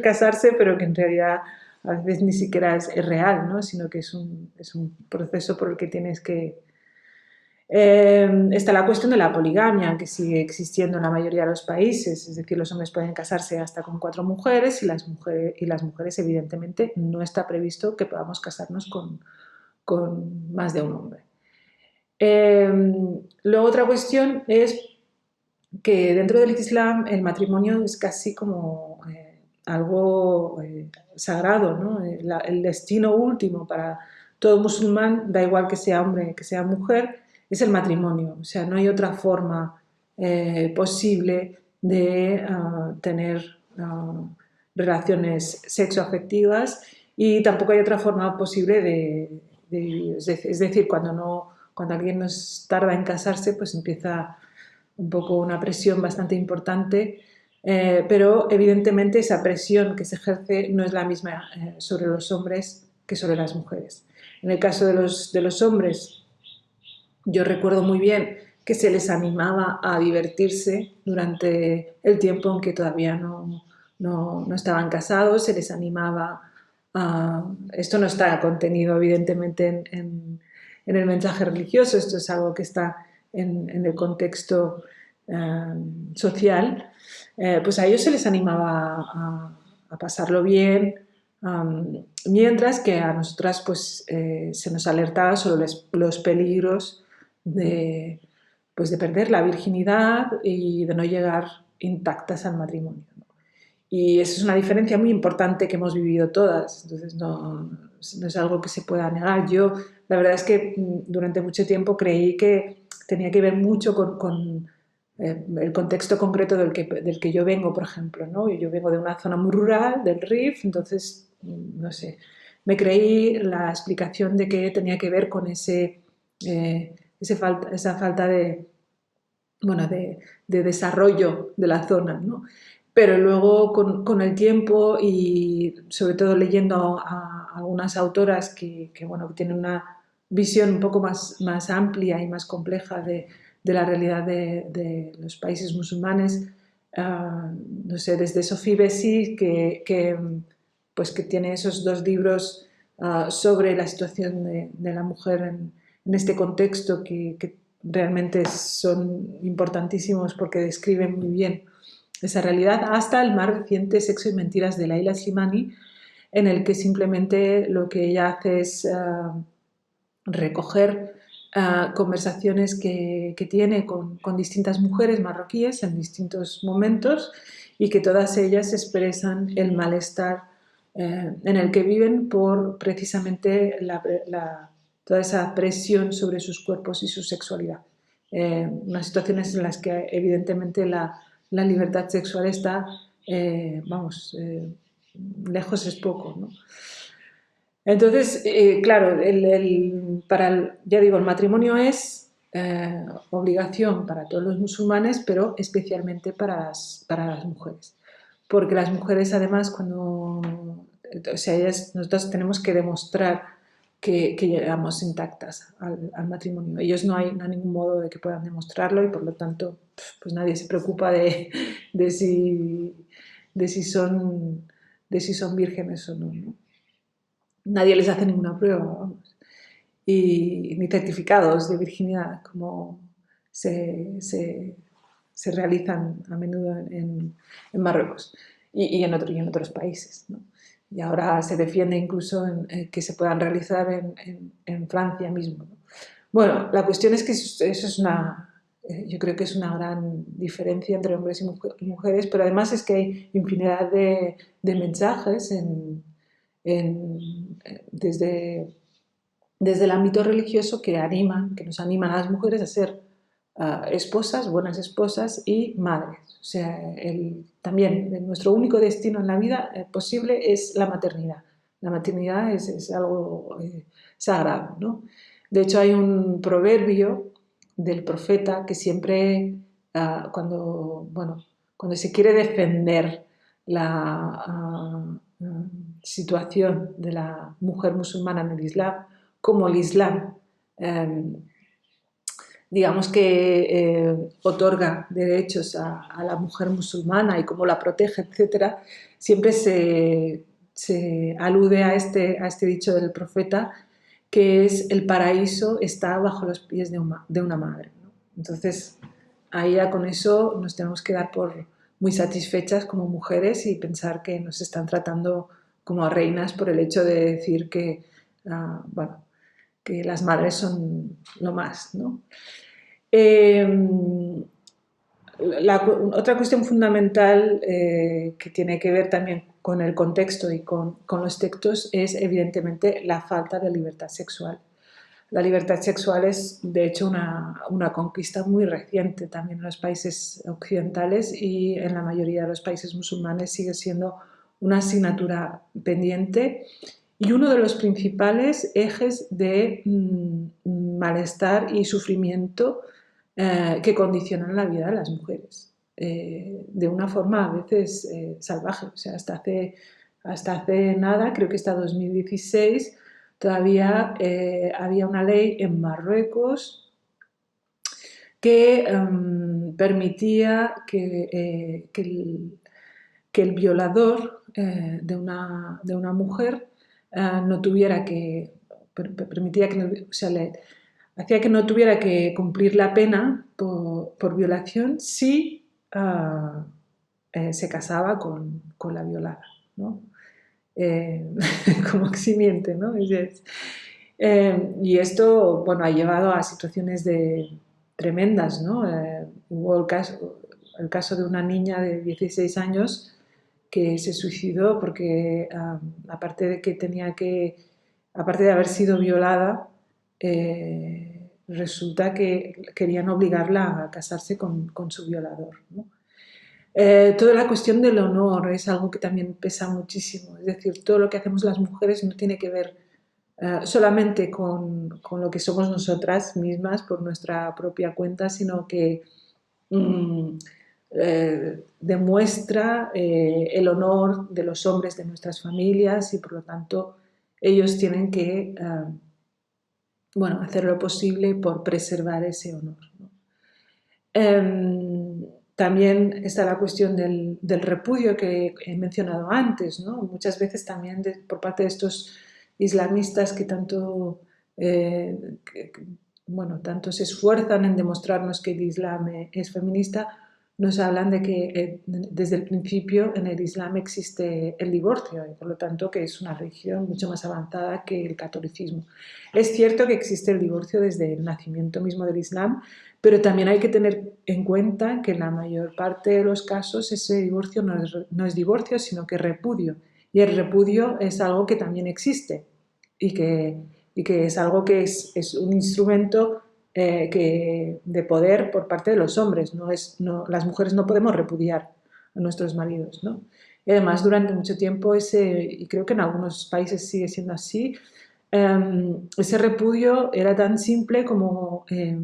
casarse, pero que en realidad a veces ni siquiera es real, ¿no? Sino que es un proceso por el que tienes que... está la cuestión de la poligamia, que sigue existiendo en la mayoría de los países, es decir, los hombres pueden casarse hasta con 4 mujeres y las mujeres evidentemente no está previsto que podamos casarnos con más de un hombre. Luego otra cuestión es que dentro del Islam el matrimonio es casi como algo sagrado, ¿no? El destino último para todo musulmán, da igual que sea hombre, que sea mujer, es el matrimonio. O sea, no hay otra forma posible de tener relaciones sexoafectivas y tampoco hay otra forma posible de vivir. Es decir, cuando alguien nos tarda en casarse, pues empieza un poco una presión bastante importante, pero evidentemente esa presión que se ejerce no es la misma sobre los hombres que sobre las mujeres. En el caso de los hombres, yo recuerdo muy bien que se les animaba a divertirse durante el tiempo en que todavía no estaban casados, se les animaba a... Esto no está contenido evidentemente en el mensaje religioso, esto es algo que está en el contexto social, pues a ellos se les animaba a pasarlo bien, mientras que a nosotras pues, se nos alertaba sobre los peligros pues de perder la virginidad y de no llegar intactas al matrimonio, ¿no? Y esa es una diferencia muy importante que hemos vivido todas, entonces no es algo que se pueda negar. Yo la verdad es que durante mucho tiempo creí que tenía que ver mucho con el contexto concreto del que yo vengo, por ejemplo, ¿no? Yo vengo de una zona muy rural, del Rif, entonces, no sé, me creí la explicación de que tenía que ver con esa falta de, bueno, de desarrollo de la zona, ¿no? Pero luego con el tiempo y sobre todo leyendo a algunas autoras que bueno, tienen una visión un poco más amplia y más compleja de la realidad de los países musulmanes, no sé, desde Sophie Bessi, pues que tiene esos 2 libros sobre la situación de la mujer en este contexto que realmente son importantísimos porque describen muy bien esa realidad, hasta el más reciente Sexo y Mentiras de Laila Slimani, en el que simplemente lo que ella hace es recoger conversaciones que tiene con distintas mujeres marroquíes en distintos momentos y que todas ellas expresan el malestar en el que viven por precisamente toda esa presión sobre sus cuerpos y su sexualidad. Unas situaciones en las que evidentemente la libertad sexual está, lejos es poco, ¿no? Entonces, claro, ya digo, el matrimonio es obligación para todos los musulmanes, pero especialmente para las mujeres. Porque las mujeres, además, o sea, nosotros tenemos que demostrar que llegamos intactas al matrimonio. Ellos no hay ningún modo de que puedan demostrarlo y por lo tanto pues nadie se preocupa de si son vírgenes o no, ¿no? Nadie les hace ninguna prueba, vamos. Ni certificados de virginidad como se realizan a menudo en Marruecos y en otros países, ¿no? Y ahora se defiende incluso que se puedan realizar en Francia mismo, ¿no? Bueno, la cuestión es que eso es yo creo que es una gran diferencia entre hombres y mujeres, pero además es que hay infinidad de mensajes desde el ámbito religioso que nos animan a las mujeres a ser esposas, buenas esposas y madres. O sea, también nuestro único destino en la vida posible es la maternidad. La maternidad es algo sagrado, ¿no? De hecho, hay un proverbio del profeta que siempre, cuando se quiere defender la situación de la mujer musulmana en el Islam, como el Islam, digamos que otorga derechos a la mujer musulmana y cómo la protege, etc., siempre se alude a este dicho del profeta, que es: el paraíso está bajo los pies de una madre, ¿no? Entonces, ahí ya con eso nos tenemos que dar por muy satisfechas como mujeres y pensar que nos están tratando como a reinas por el hecho de decir que, que las madres son lo más, ¿no? Otra cuestión fundamental que tiene que ver también con el contexto y con los textos es evidentemente la falta de libertad sexual. La libertad sexual es de hecho una conquista muy reciente también en los países occidentales, y en la mayoría de los países musulmanes sigue siendo una asignatura pendiente y uno de los principales ejes de malestar y sufrimiento que condicionan la vida de las mujeres, de una forma a veces salvaje. O sea, hasta hace nada, creo que hasta 2016, todavía había una ley en Marruecos que permitía que el violador de una mujer no tuviera que, permitía que no, o sea, hacía que no tuviera que cumplir la pena por violación si se casaba con la violada, ¿no? Como eximiente, ¿no? Y esto, bueno, ha llevado a situaciones tremendas, ¿no? Hubo el caso de una niña de 16 años que se suicidó porque, aparte de haber sido violada, resulta que querían obligarla a casarse con su violador, ¿no? Toda la cuestión del honor es algo que también pesa muchísimo. Es decir, todo lo que hacemos las mujeres no tiene que ver solamente con lo que somos nosotras mismas por nuestra propia cuenta, sino que demuestra el honor de los hombres de nuestras familias, y por lo tanto ellos tienen que hacer lo posible por preservar ese honor, ¿no? También está la cuestión del repudio que he mencionado antes, ¿no? Muchas veces también por parte de estos islamistas que tanto se esfuerzan en demostrarnos que el Islam es feminista, nos hablan de que desde el principio en el Islam existe el divorcio, y por lo tanto que es una religión mucho más avanzada que el catolicismo. Es cierto que existe el divorcio desde el nacimiento mismo del Islam, pero también hay que tener en cuenta que en la mayor parte de los casos ese divorcio no es divorcio, sino que es repudio. Y el repudio es algo que también existe y que es algo que es un instrumento de poder por parte de los hombres. Las mujeres no podemos repudiar a nuestros maridos, ¿no? Y además durante mucho tiempo y creo que en algunos países sigue siendo así, ese repudio era tan simple como que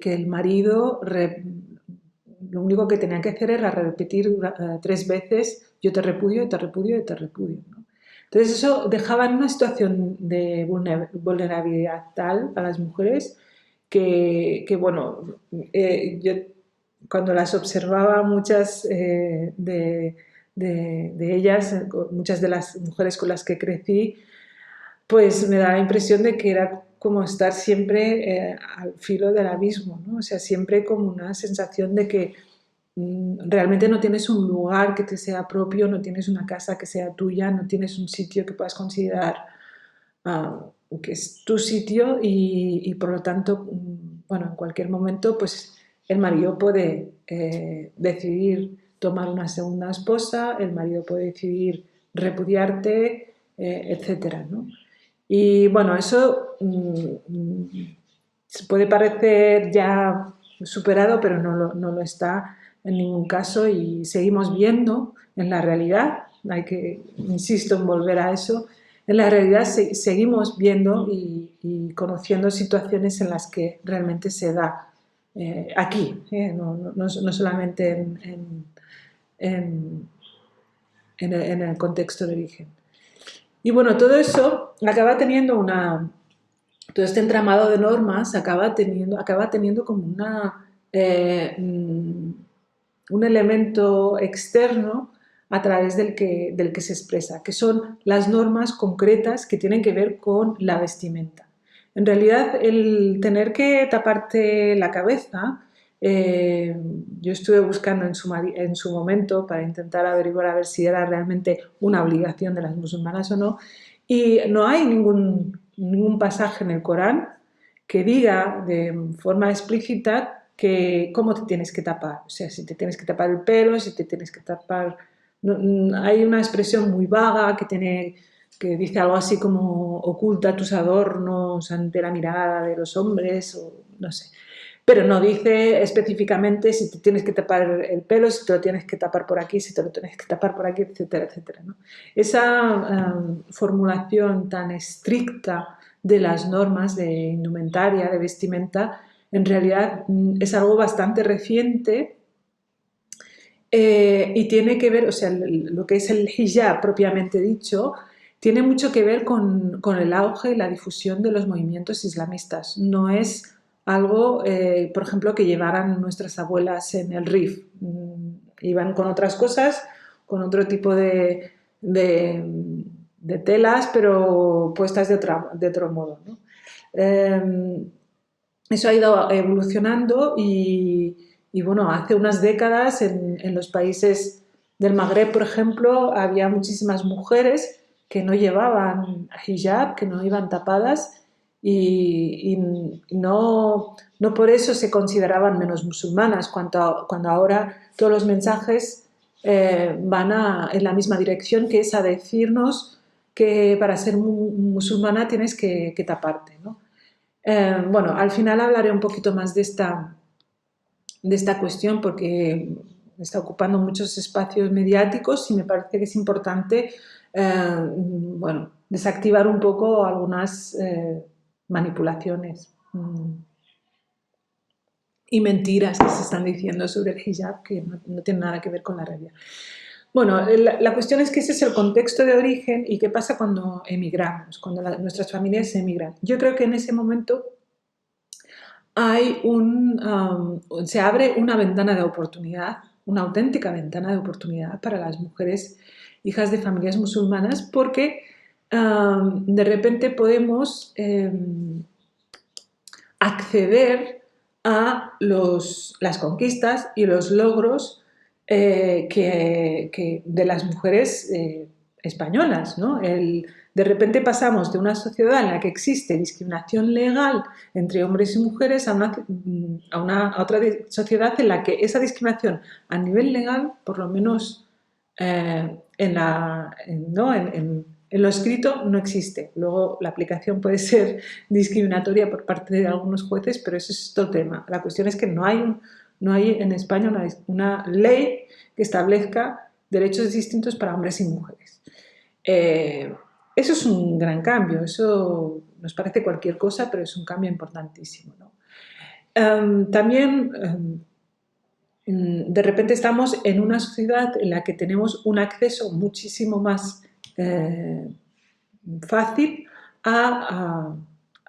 el marido lo único que tenía que hacer era repetir 3 veces: yo te repudio, te repudio, te repudio, ¿no? Entonces eso dejaba en una situación de vulnerabilidad tal a las mujeres que yo cuando las observaba, muchas de ellas, muchas de las mujeres con las que crecí, pues me da la impresión de que era como estar siempre al filo del abismo, ¿no? O sea, siempre como una sensación de que realmente no tienes un lugar que te sea propio, no tienes una casa que sea tuya, no tienes un sitio que puedas considerar que es tu sitio, y por lo tanto, en cualquier momento pues el marido puede decidir tomar una segunda esposa, el marido puede decidir repudiarte, etcétera, ¿no? Y bueno, eso puede parecer ya superado, pero no lo está en ningún caso, y seguimos viendo en la realidad hay que, insisto en volver a eso, en la realidad seguimos viendo y conociendo situaciones en las que realmente se da aquí, no solamente en el contexto de origen. Y bueno, todo eso acaba teniendo todo este entramado de normas acaba teniendo como un elemento externo a través del que se expresa, que son las normas concretas que tienen que ver con la vestimenta. En realidad, el tener que taparte la cabeza, yo estuve buscando en su momento para intentar averiguar a ver si era realmente una obligación de las musulmanas o no, y no hay ningún pasaje en el Corán que diga de forma explícita cómo te tienes que tapar, o sea, si te tienes que tapar el pelo, si te tienes que tapar... hay una expresión muy vaga que dice algo así como oculta tus adornos ante la mirada de los hombres, o no sé. Pero no dice específicamente si te tienes que tapar el pelo, si te lo tienes que tapar por aquí, si te lo tienes que tapar por aquí, etcétera, etcétera, ¿no? Esa formulación tan estricta de las normas de indumentaria, de vestimenta, en realidad es algo bastante reciente y tiene que ver, o sea, lo que es el hijab propiamente dicho, tiene mucho que ver con el auge y la difusión de los movimientos islamistas. No es algo, por ejemplo, que llevaran nuestras abuelas en el RIF. Iban con otras cosas, con otro tipo de telas, pero puestas de otro modo, ¿no? Eso ha ido evolucionando y bueno, hace unas décadas en los países del Magreb, por ejemplo, había muchísimas mujeres que no llevaban hijab, que no iban tapadas y no por eso se consideraban menos musulmanas, cuando ahora todos los mensajes van en la misma dirección, que es a decirnos que para ser musulmana tienes que taparte, ¿no? Bueno, al final hablaré un poquito más de esta cuestión porque está ocupando muchos espacios mediáticos y me parece que es importante bueno, desactivar un poco algunas manipulaciones y mentiras que se están diciendo sobre el hijab que no tienen nada que ver con la realidad. Bueno, la cuestión es que ese es el contexto de origen y qué pasa cuando emigramos, cuando nuestras familias emigran. Yo creo que en ese momento se abre una ventana de oportunidad, una auténtica ventana de oportunidad para las mujeres hijas de familias musulmanas, porque de repente podemos acceder a las conquistas y los logros de las mujeres españolas, ¿no? De repente pasamos de una sociedad en la que existe discriminación legal entre hombres y mujeres a otra sociedad en la que esa discriminación a nivel legal, por lo menos en lo escrito, no existe. Luego la aplicación puede ser discriminatoria por parte de algunos jueces, pero eso es otro tema. La cuestión es que no hay en España una ley que establezca derechos distintos para hombres y mujeres. Eso es un gran cambio, eso nos parece cualquier cosa, pero es un cambio importantísimo, ¿no? También de repente estamos en una sociedad en la que tenemos un acceso muchísimo más fácil a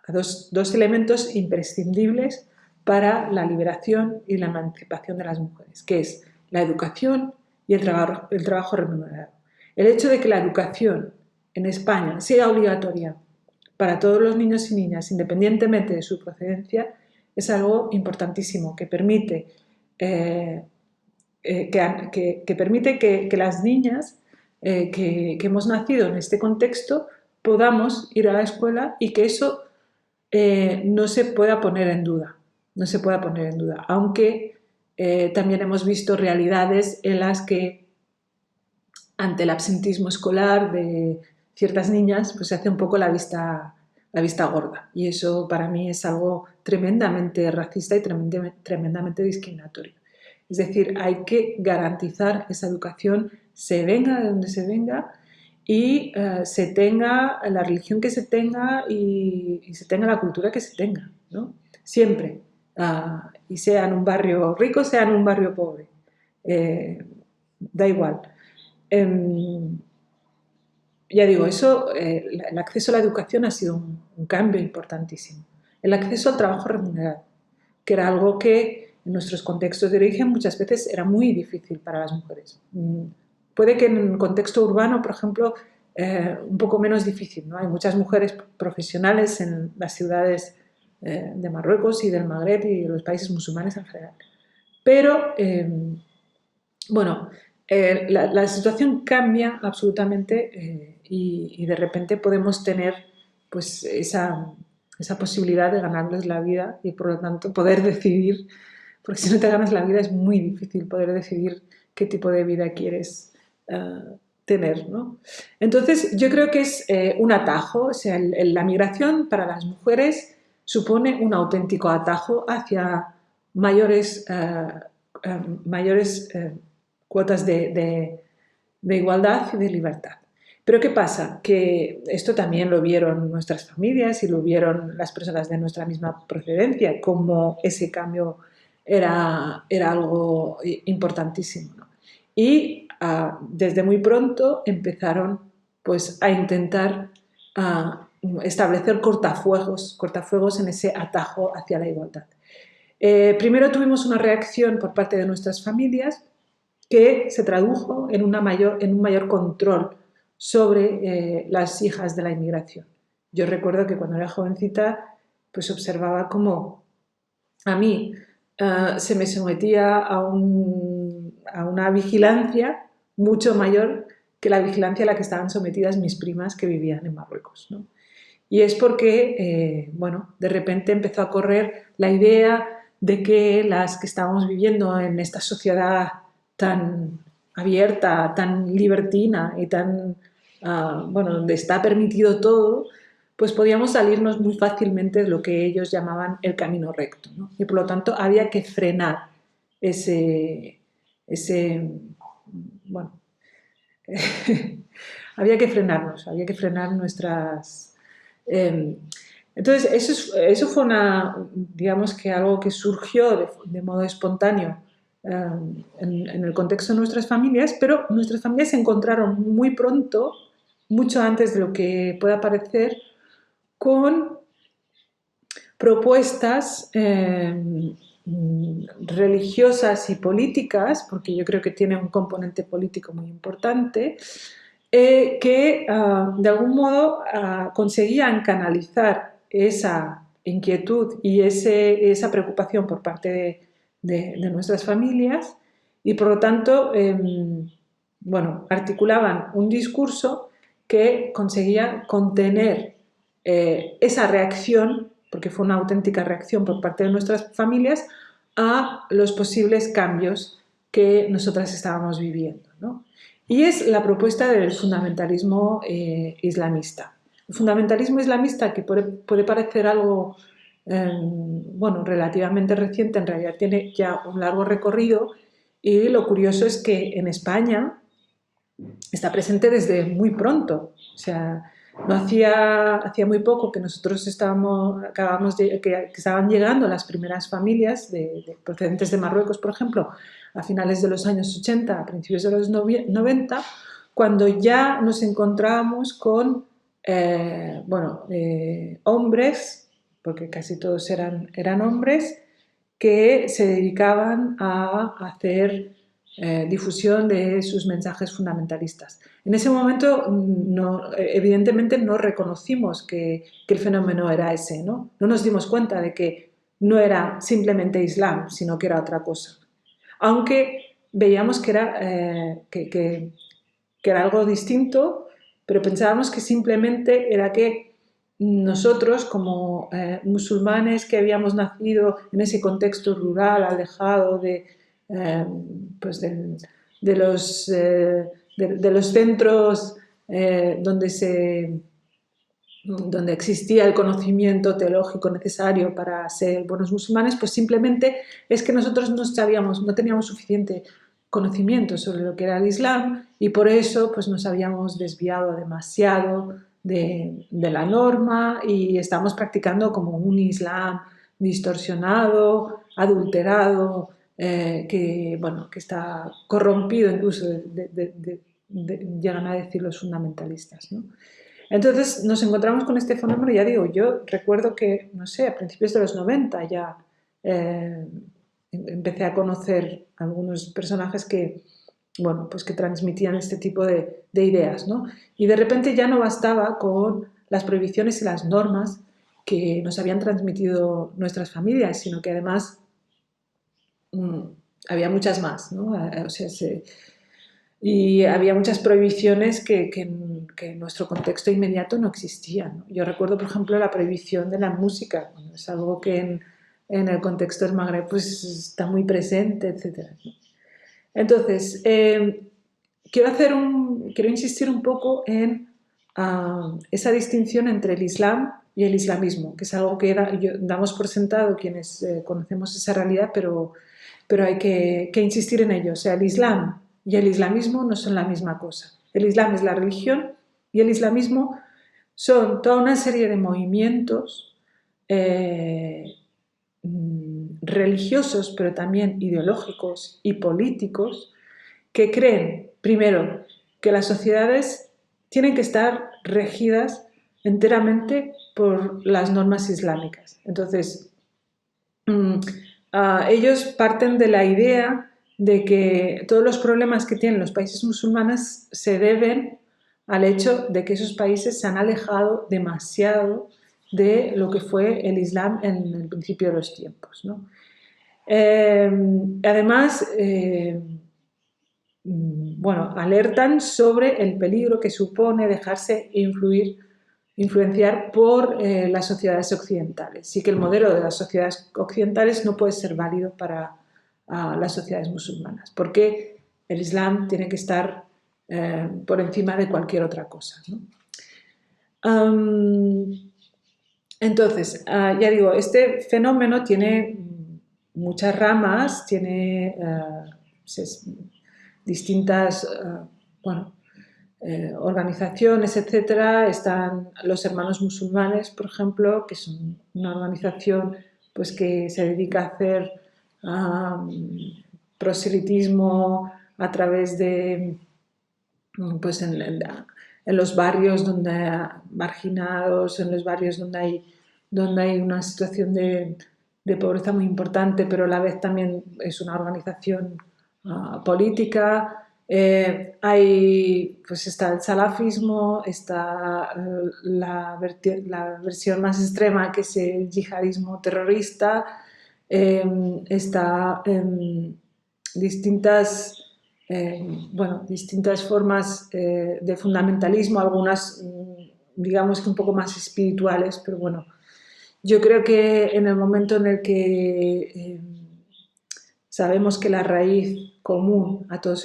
dos elementos imprescindibles para la liberación y la emancipación de las mujeres, que es la educación y el trabajo remunerado. El hecho de que la educación en España sea obligatoria para todos los niños y niñas, independientemente de su procedencia, es algo importantísimo, que permite que las niñas que hemos nacido en este contexto podamos ir a la escuela y que eso no se pueda poner en duda, aunque también hemos visto realidades en las que ante el absentismo escolar de ciertas niñas pues se hace un poco la vista gorda, y eso para mí es algo tremendamente racista y tremendamente discriminatorio. Es decir, hay que garantizar esa educación, se venga de donde se venga, y se tenga la religión que se tenga y se tenga la cultura que se tenga, ¿no? Siempre. Y sea en un barrio rico, sea en un barrio pobre. Da igual. Ya digo, eso, el acceso a la educación ha sido un cambio importantísimo. El acceso al trabajo remunerado, que era algo que en nuestros contextos de origen muchas veces era muy difícil para las mujeres. Puede que en un contexto urbano, por ejemplo, un poco menos difícil, ¿no? Hay muchas mujeres profesionales en las ciudades de Marruecos y del Magreb y de los países musulmanes en general. Pero, bueno, la situación cambia absolutamente y de repente podemos tener pues esa posibilidad de ganarles la vida y por lo tanto poder decidir, porque si no te ganas la vida es muy difícil poder decidir qué tipo de vida quieres tener, ¿no? Entonces yo creo que es un atajo, o sea, la migración para las mujeres supone un auténtico atajo hacia mayores cuotas de igualdad y de libertad. Pero ¿qué pasa? Que esto también lo vieron nuestras familias y lo vieron las personas de nuestra misma procedencia, como ese cambio era algo importantísimo, ¿no? Y desde muy pronto empezaron pues, a intentar establecer cortafuegos en ese atajo hacia la igualdad. Primero tuvimos una reacción por parte de nuestras familias que se tradujo en un mayor control sobre las hijas de la inmigración. Yo recuerdo que cuando era jovencita pues observaba cómo a mí se me sometía a una vigilancia mucho mayor que la vigilancia a la que estaban sometidas mis primas que vivían en Marruecos, ¿no? Y es porque, bueno, de repente empezó a correr la idea de que las que estábamos viviendo en esta sociedad tan abierta, tan libertina y tan, bueno, donde está permitido todo, pues podíamos salirnos muy fácilmente de lo que ellos llamaban el camino recto, ¿no? Y por lo tanto había que frenar bueno, había que frenar nuestras... entonces, eso fue digamos que algo que surgió de modo espontáneo en el contexto de nuestras familias, pero nuestras familias se encontraron muy pronto, mucho antes de lo que pueda parecer, con propuestas religiosas y políticas, porque yo creo que tiene un componente político muy importante, que de algún modo conseguían canalizar esa inquietud y esa preocupación por parte de nuestras familias y por lo tanto bueno, articulaban un discurso que conseguía contener esa reacción, porque fue una auténtica reacción por parte de nuestras familias, a los posibles cambios que nosotras estábamos viviendo, ¿no? Y es la propuesta del fundamentalismo islamista. El fundamentalismo islamista, que puede parecer algo bueno, relativamente reciente, en realidad tiene ya un largo recorrido, y lo curioso es que en España está presente desde muy pronto. O sea, no hacía muy poco que nosotros que estaban llegando las primeras familias procedentes de Marruecos, por ejemplo, a finales de los años 80, a principios de los 90, cuando ya nos encontrábamos con hombres, porque casi todos eran hombres, que se dedicaban a hacer difusión de sus mensajes fundamentalistas. En ese momento, evidentemente, no reconocimos que el fenómeno era ese, ¿no? No nos dimos cuenta de que no era simplemente Islam, sino que era otra cosa. Aunque veíamos que era algo distinto, pero pensábamos que simplemente era que nosotros, como musulmanes que habíamos nacido en ese contexto rural, alejado pues de los centros donde donde existía el conocimiento teológico necesario para ser buenos musulmanes, pues simplemente es que nosotros no teníamos suficiente conocimiento sobre lo que era el Islam y por eso pues nos habíamos desviado demasiado de la norma y estamos practicando como un Islam distorsionado, adulterado, que está corrompido incluso, llegan a decir los fundamentalistas, ¿no? Entonces nos encontramos con este fenómeno, ya digo, yo recuerdo que, no sé, a principios de los 90 ya empecé a conocer algunos personajes que, bueno, pues que transmitían este tipo de ideas, ¿no? Y de repente ya no bastaba con las prohibiciones y las normas que nos habían transmitido nuestras familias, sino que además había muchas más, ¿no? O sea, y había muchas prohibiciones que en nuestro contexto inmediato no existían, ¿no? Yo recuerdo, por ejemplo, la prohibición de la música, bueno, es algo que en el contexto del Magreb pues, está muy presente, etc. Entonces, quiero insistir un poco en esa distinción entre el Islam y el islamismo, que es algo que damos por sentado quienes conocemos esa realidad, pero hay que insistir en ello. O sea, el Islam y el islamismo no son la misma cosa. El Islam es la religión y el islamismo son toda una serie de movimientos religiosos, pero también ideológicos y políticos, que creen, primero, que las sociedades tienen que estar regidas enteramente por las normas islámicas. Entonces, ellos parten de la idea de que todos los problemas que tienen los países musulmanes se deben al hecho de que esos países se han alejado demasiado de lo que fue el Islam en el principio de los tiempos, ¿no? Además, bueno, alertan sobre el peligro que supone dejarse influenciar por las sociedades occidentales. Sí que el modelo de las sociedades occidentales no puede ser válido para las sociedades musulmanas, porque el Islam tiene que estar por encima de cualquier otra cosa, ¿no? Entonces, ya digo, este fenómeno tiene muchas ramas, tiene distintas organizaciones, etcétera. Están los Hermanos Musulmanes, por ejemplo, que son una organización pues, que se dedica a hacer proselitismo a través de, pues, en los barrios marginados, en los barrios donde hay una situación de pobreza muy importante, pero a la vez también es una organización política. Pues está el salafismo, está la versión más extrema, que es el yihadismo terrorista, está distintas formas de fundamentalismo, algunas digamos que un poco más espirituales, pero bueno, yo creo que en el momento en el que sabemos que la raíz común a todos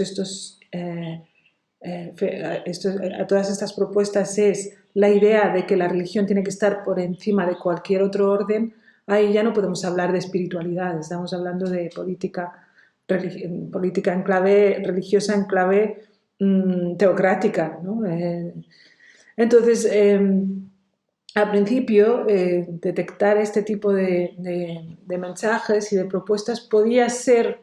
a todas estas propuestas es la idea de que la religión tiene que estar por encima de cualquier otro orden, ahí ya no podemos hablar de espiritualidad, estamos hablando de política en clave religiosa, en clave teocrática, ¿no? Entonces, al principio, detectar este tipo de mensajes y de propuestas podía ser,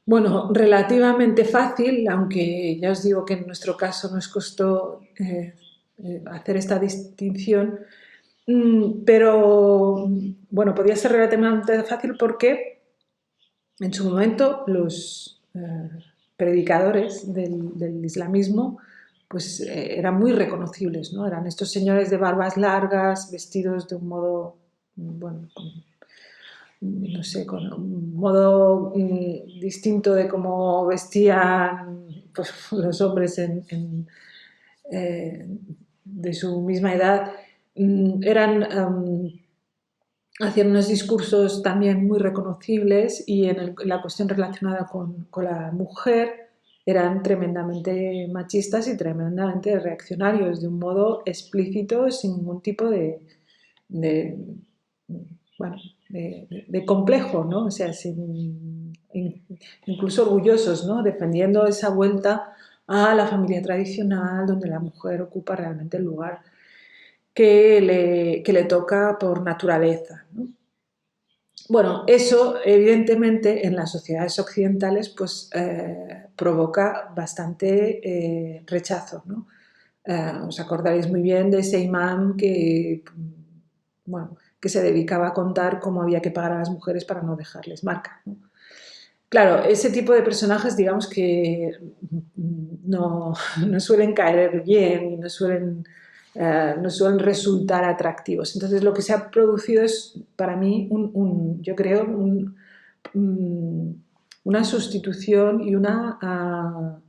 bueno, relativamente fácil, aunque ya os digo que en nuestro caso nos costó hacer esta distinción, pero bueno, podía ser relativamente fácil porque en su momento los predicadores del islamismo pues eran muy reconocibles, ¿no? Eran estos señores de barbas largas, vestidos de un modo, bueno, no sé, con un modo distinto de cómo vestían pues, los hombres de su misma edad. Hacían unos discursos también muy reconocibles y en la cuestión relacionada con la mujer eran tremendamente machistas y tremendamente reaccionarios, de un modo explícito, sin ningún tipo de, bueno, de complejo, ¿no? O sea, incluso orgullosos, ¿no? Defendiendo esa vuelta a la familia tradicional, donde la mujer ocupa realmente el lugar que le toca por naturaleza, ¿no? Bueno, eso evidentemente en las sociedades occidentales pues provoca bastante rechazo, ¿no? Os acordaréis muy bien de ese imán que, bueno, que se dedicaba a contar cómo había que pagar a las mujeres para no dejarles marca, ¿no? Claro, ese tipo de personajes, digamos que no suelen caer bien y no suelen resultar atractivos. Entonces, lo que se ha producido es, para mí, yo creo, una sustitución y una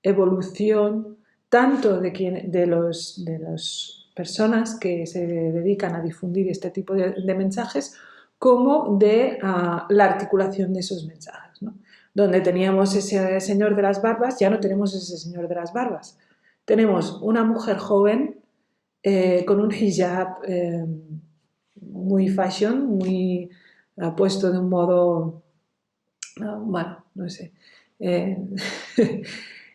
evolución tanto de las personas que se dedican a difundir este tipo de mensajes como de la articulación de esos mensajes, ¿no? Donde teníamos ese señor de las barbas, ya no tenemos ese señor de las barbas. Tenemos una mujer joven con un hijab muy fashion, muy puesto de un modo, bueno, no sé,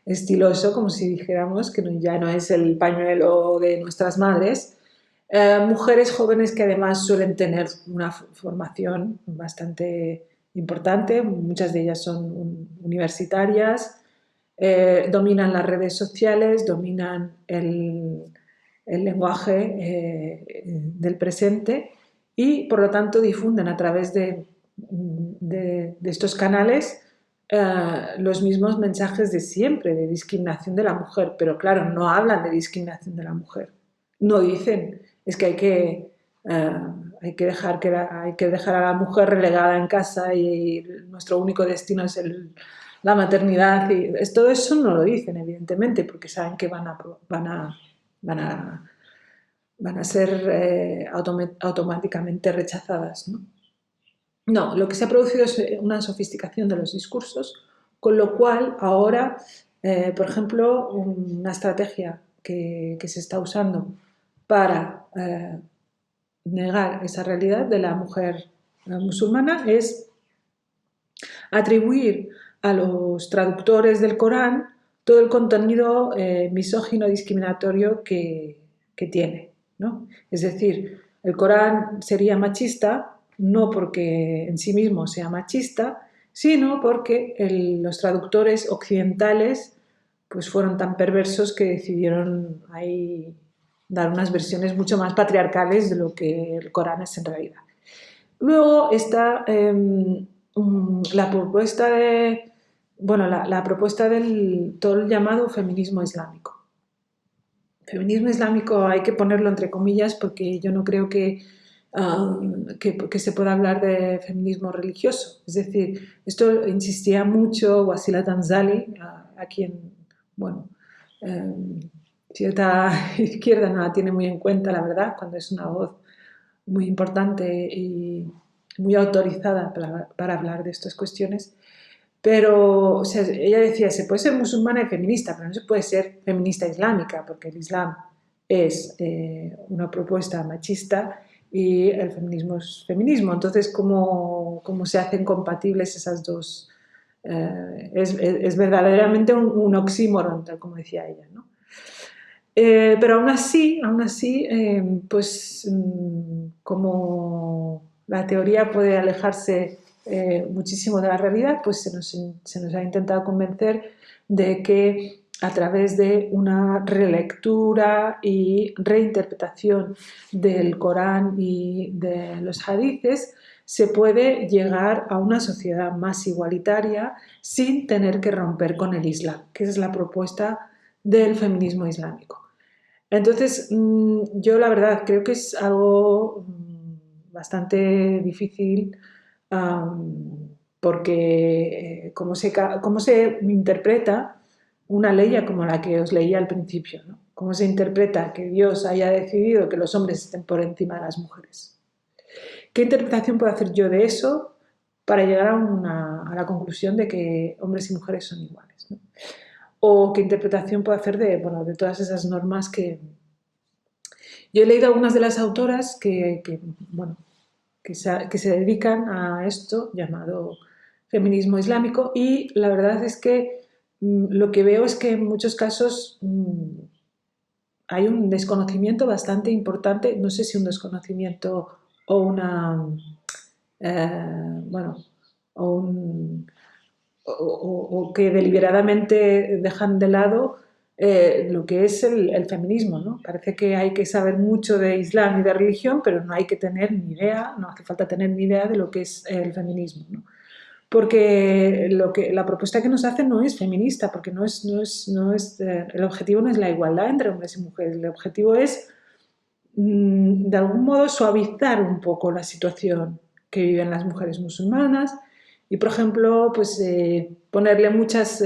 estiloso, como si dijéramos, que ya no es el pañuelo de nuestras madres. Mujeres jóvenes que además suelen tener una formación bastante importante, muchas de ellas son universitarias, dominan las redes sociales, dominan el lenguaje del presente y por lo tanto difunden a través de estos canales los mismos mensajes de siempre, de discriminación de la mujer, pero claro, no hablan de discriminación de la mujer, no dicen, es que hay que dejar a la mujer relegada en casa y nuestro único destino es la maternidad. Todo eso no lo dicen, evidentemente, porque saben que van a ser automáticamente rechazadas, ¿no? No, lo que se ha producido es una sofisticación de los discursos, con lo cual ahora, por ejemplo, una estrategia que se está usando para negar esa realidad de la mujer musulmana es atribuir a los traductores del Corán todo el contenido misógino discriminatorio que tiene, ¿no? Es decir, el Corán sería machista no porque en sí mismo sea machista, sino porque los traductores occidentales pues fueron tan perversos que decidieron ahí dar unas versiones mucho más patriarcales de lo que el Corán es en realidad. Luego está la propuesta la propuesta del todo el llamado feminismo islámico. Feminismo islámico hay que ponerlo entre comillas porque yo no creo que se pueda hablar de feminismo religioso. Es decir, esto insistía mucho Wasila Tanzali, a quien, bueno, cierta izquierda no la tiene muy en cuenta, la verdad, cuando es una voz muy importante y muy autorizada para hablar de estas cuestiones. Pero, o sea, ella decía, se puede ser musulmana y feminista, pero no se puede ser feminista islámica, porque el Islam es una propuesta machista y el feminismo es feminismo. Entonces, ¿cómo se hacen compatibles esas dos? Es verdaderamente un oxímoron, tal como decía ella, ¿no? Pero aún así pues como la teoría puede alejarse muchísimo de la realidad, pues se nos ha intentado convencer de que a través de una relectura y reinterpretación del Corán y de los hadices se puede llegar a una sociedad más igualitaria sin tener que romper con el Islam, que es la propuesta del feminismo islámico. Entonces, yo la verdad creo que es algo bastante difícil porque cómo se interpreta una ley como la que os leía al principio, ¿no? Cómo se interpreta que Dios haya decidido que los hombres estén por encima de las mujeres. ¿Qué interpretación puedo hacer yo de eso para llegar a la conclusión de que hombres y mujeres son iguales, ¿no? o qué interpretación puede hacer de, bueno, de todas esas normas que... Yo he leído algunas de las autoras bueno, que se dedican a esto, llamado feminismo islámico, y la verdad es que lo que veo es que en muchos casos hay un desconocimiento bastante importante, no sé si un desconocimiento o una, bueno, o que deliberadamente dejan de lado lo que es el feminismo, ¿no? Parece que hay que saber mucho de Islam y de religión, pero no hay que tener ni idea, no hace falta tener ni idea de lo que es el feminismo, ¿no? Porque la propuesta que nos hacen no es feminista, porque el objetivo no es la igualdad entre hombres y mujeres, el objetivo es de algún modo suavizar un poco la situación que viven las mujeres musulmanas y, por ejemplo, pues ponerle muchas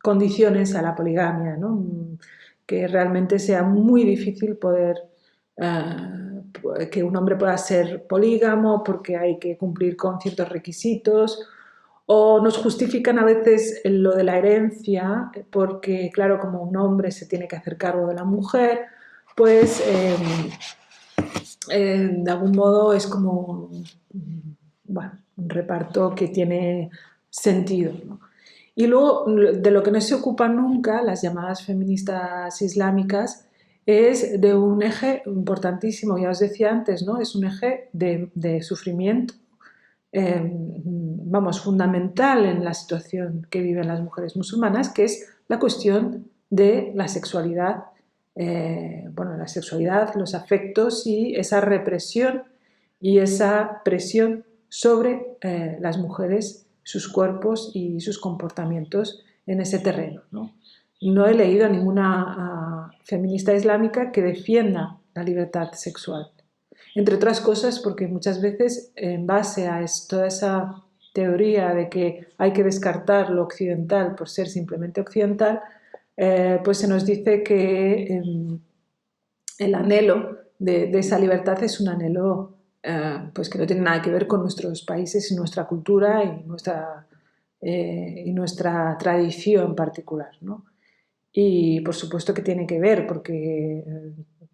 condiciones a la poligamia, ¿no? Que realmente sea muy difícil poder que un hombre pueda ser polígamo porque hay que cumplir con ciertos requisitos, o nos justifican a veces lo de la herencia porque, claro, como un hombre se tiene que hacer cargo de la mujer, pues de algún modo es como, bueno, un reparto que tiene sentido, ¿no? Y luego, de lo que no se ocupan nunca las llamadas feministas islámicas es de un eje importantísimo, ya os decía antes, ¿no? Es un eje de sufrimiento, vamos, fundamental en la situación que viven las mujeres musulmanas, que es la cuestión de la sexualidad, bueno, la sexualidad, los afectos y esa represión y esa presión sobre las mujeres, sus cuerpos y sus comportamientos en ese terreno, ¿no? No he leído a ninguna feminista islámica que defienda la libertad sexual. Entre otras cosas porque muchas veces en base a toda esa teoría de que hay que descartar lo occidental por ser simplemente occidental, pues se nos dice que el anhelo de esa libertad es un anhelo pues que no tiene nada que ver con nuestros países y nuestra cultura y nuestra tradición particular, ¿no? Y por supuesto que tiene que ver, porque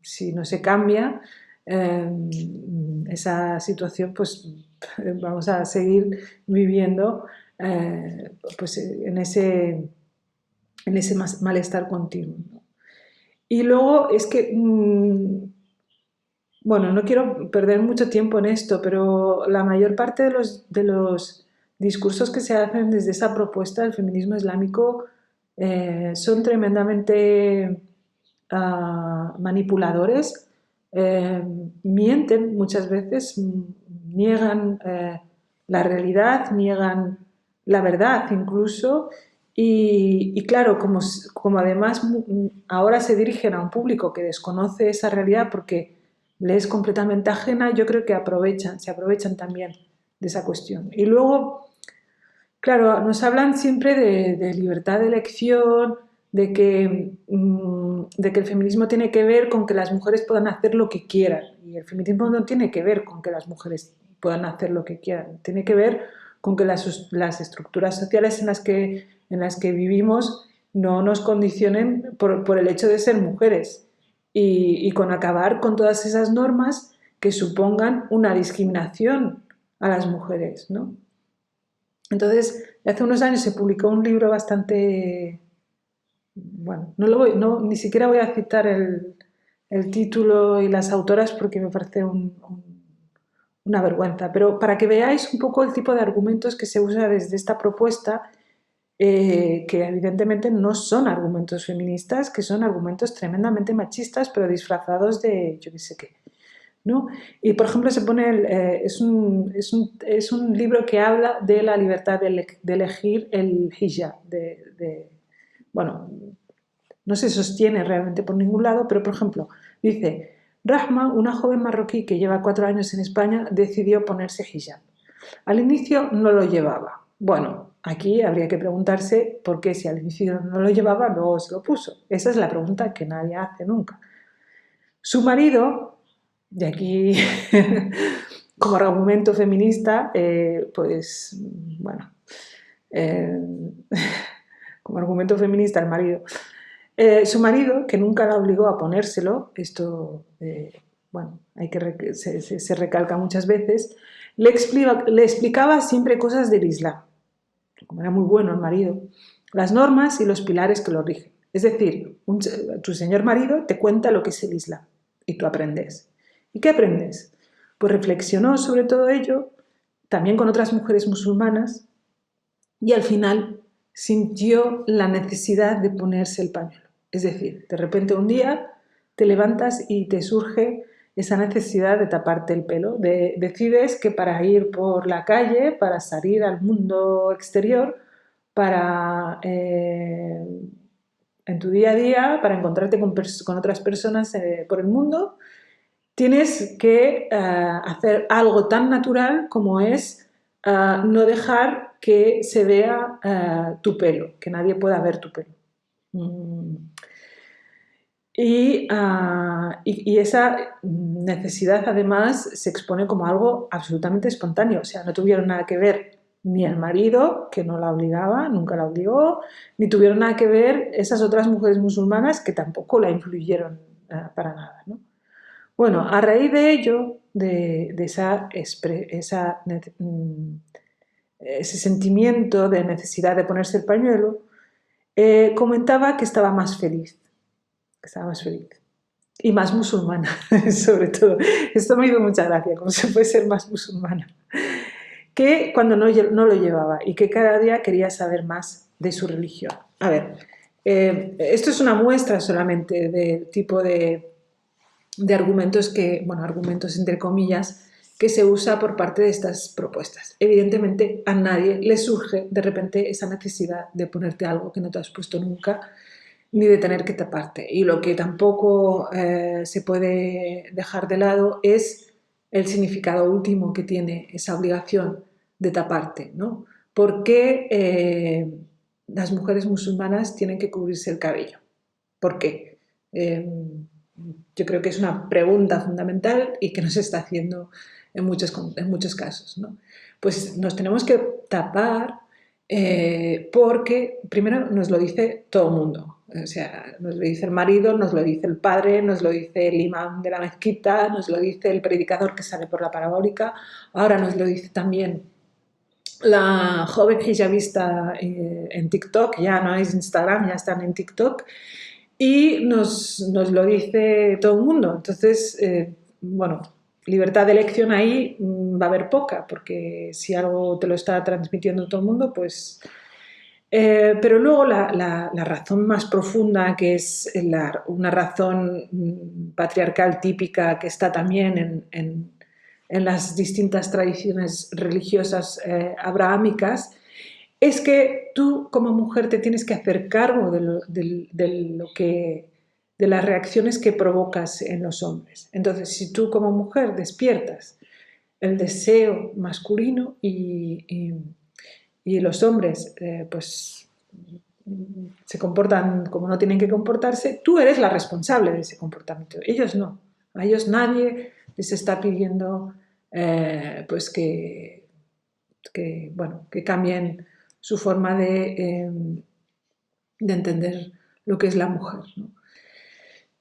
si no se cambia esa situación, pues vamos a seguir viviendo pues, en ese malestar continuo, ¿no? Y luego es que, bueno, no quiero perder mucho tiempo en esto, pero la mayor parte de los discursos que se hacen desde esa propuesta del feminismo islámico son tremendamente manipuladores, mienten muchas veces, niegan la realidad, niegan la verdad incluso, y claro, como además ahora se dirigen a un público que desconoce esa realidad porque le es completamente ajena, yo creo que se aprovechan también de esa cuestión. Y luego, claro, nos hablan siempre de libertad de elección, de que el feminismo tiene que ver con que las mujeres puedan hacer lo que quieran. Y el feminismo no tiene que ver con que las mujeres puedan hacer lo que quieran, tiene que ver con que las estructuras sociales en las que vivimos no nos condicionen por el hecho de ser mujeres y con acabar con todas esas normas que supongan una discriminación a las mujeres, ¿no? Entonces, hace unos años se publicó un libro bastante... Bueno, ni siquiera voy a citar el título y las autoras porque me parece una vergüenza, pero para que veáis un poco el tipo de argumentos que se usa desde esta propuesta, que evidentemente no son argumentos feministas, que son argumentos tremendamente machistas, pero disfrazados de yo qué sé qué, ¿no? Y por ejemplo se pone, es un libro que habla de la libertad de elegir el hijab, bueno, no se sostiene realmente por ningún lado, pero por ejemplo dice: Rahma, una joven marroquí que lleva 4 años en España, decidió ponerse hijab. Al inicio no lo llevaba. Bueno, aquí habría que preguntarse por qué si al inicio no lo llevaba, luego se lo puso. Esa es la pregunta que nadie hace nunca. Su marido, y aquí como argumento feminista, pues bueno, como argumento feminista al marido. Su marido, que nunca la obligó a ponérselo, esto bueno, se recalca muchas veces, le explicaba siempre cosas del Islam, como era muy bueno el marido, las normas y los pilares que lo rigen. Es decir, tu señor marido te cuenta lo que es el Islam y tú aprendes. ¿Y qué aprendes? Pues reflexionó sobre todo ello, también con otras mujeres musulmanas, y al final sintió la necesidad de ponerse el pañuelo. Es decir, de repente un día te levantas y te surge esa necesidad de taparte el pelo. Decides que para ir por la calle, para salir al mundo exterior, para en tu día a día, para encontrarte con otras personas por el mundo, tienes que hacer algo tan natural como es no dejar que se vea tu pelo, que nadie pueda ver tu pelo. Y esa necesidad además se expone como algo absolutamente espontáneo, o sea, no tuvieron nada que ver ni el marido, que no la obligaba, nunca la obligó, ni tuvieron nada que ver esas otras mujeres musulmanas que tampoco la influyeron para nada, ¿no? Bueno, a raíz de ello, de ese sentimiento de necesidad de ponerse el pañuelo, comentaba que estaba más feliz. Y más musulmana, sobre todo. Esto me hizo mucha gracia, cómo se puede ser más musulmana. Que cuando no lo llevaba y que cada día quería saber más de su religión. A ver, esto es una muestra solamente del tipo de argumentos argumentos entre comillas, que se usa por parte de estas propuestas. Evidentemente a nadie le surge de repente esa necesidad de ponerte algo que no te has puesto nunca, ni de tener que taparte. Y lo que tampoco se puede dejar de lado es el significado último que tiene esa obligación de taparte, ¿no? ¿Por qué las mujeres musulmanas tienen que cubrirse el cabello? ¿Por qué? Yo creo que es una pregunta fundamental y que nos está haciendo en muchos casos, ¿no? Pues nos tenemos que tapar porque primero nos lo dice todo el mundo. O sea, nos lo dice el marido, nos lo dice el padre, nos lo dice el imán de la mezquita, nos lo dice el predicador que sale por la parabólica, ahora nos lo dice también la joven hijabista en TikTok, ya no es Instagram, ya están en TikTok, y nos lo dice todo el mundo. Entonces, bueno, libertad de elección ahí va a haber poca, porque si algo te lo está transmitiendo todo el mundo, pues... pero luego la razón más profunda, que es una razón patriarcal típica que está también en las distintas tradiciones religiosas abrahámicas, es que tú como mujer te tienes que hacer cargo de las reacciones que provocas en los hombres. Entonces, si tú como mujer despiertas el deseo masculino y los hombres pues se comportan como no tienen que comportarse, tú eres la responsable de ese comportamiento. Ellos no. A ellos nadie les está pidiendo pues que cambien su forma de entender lo que es la mujer, ¿no?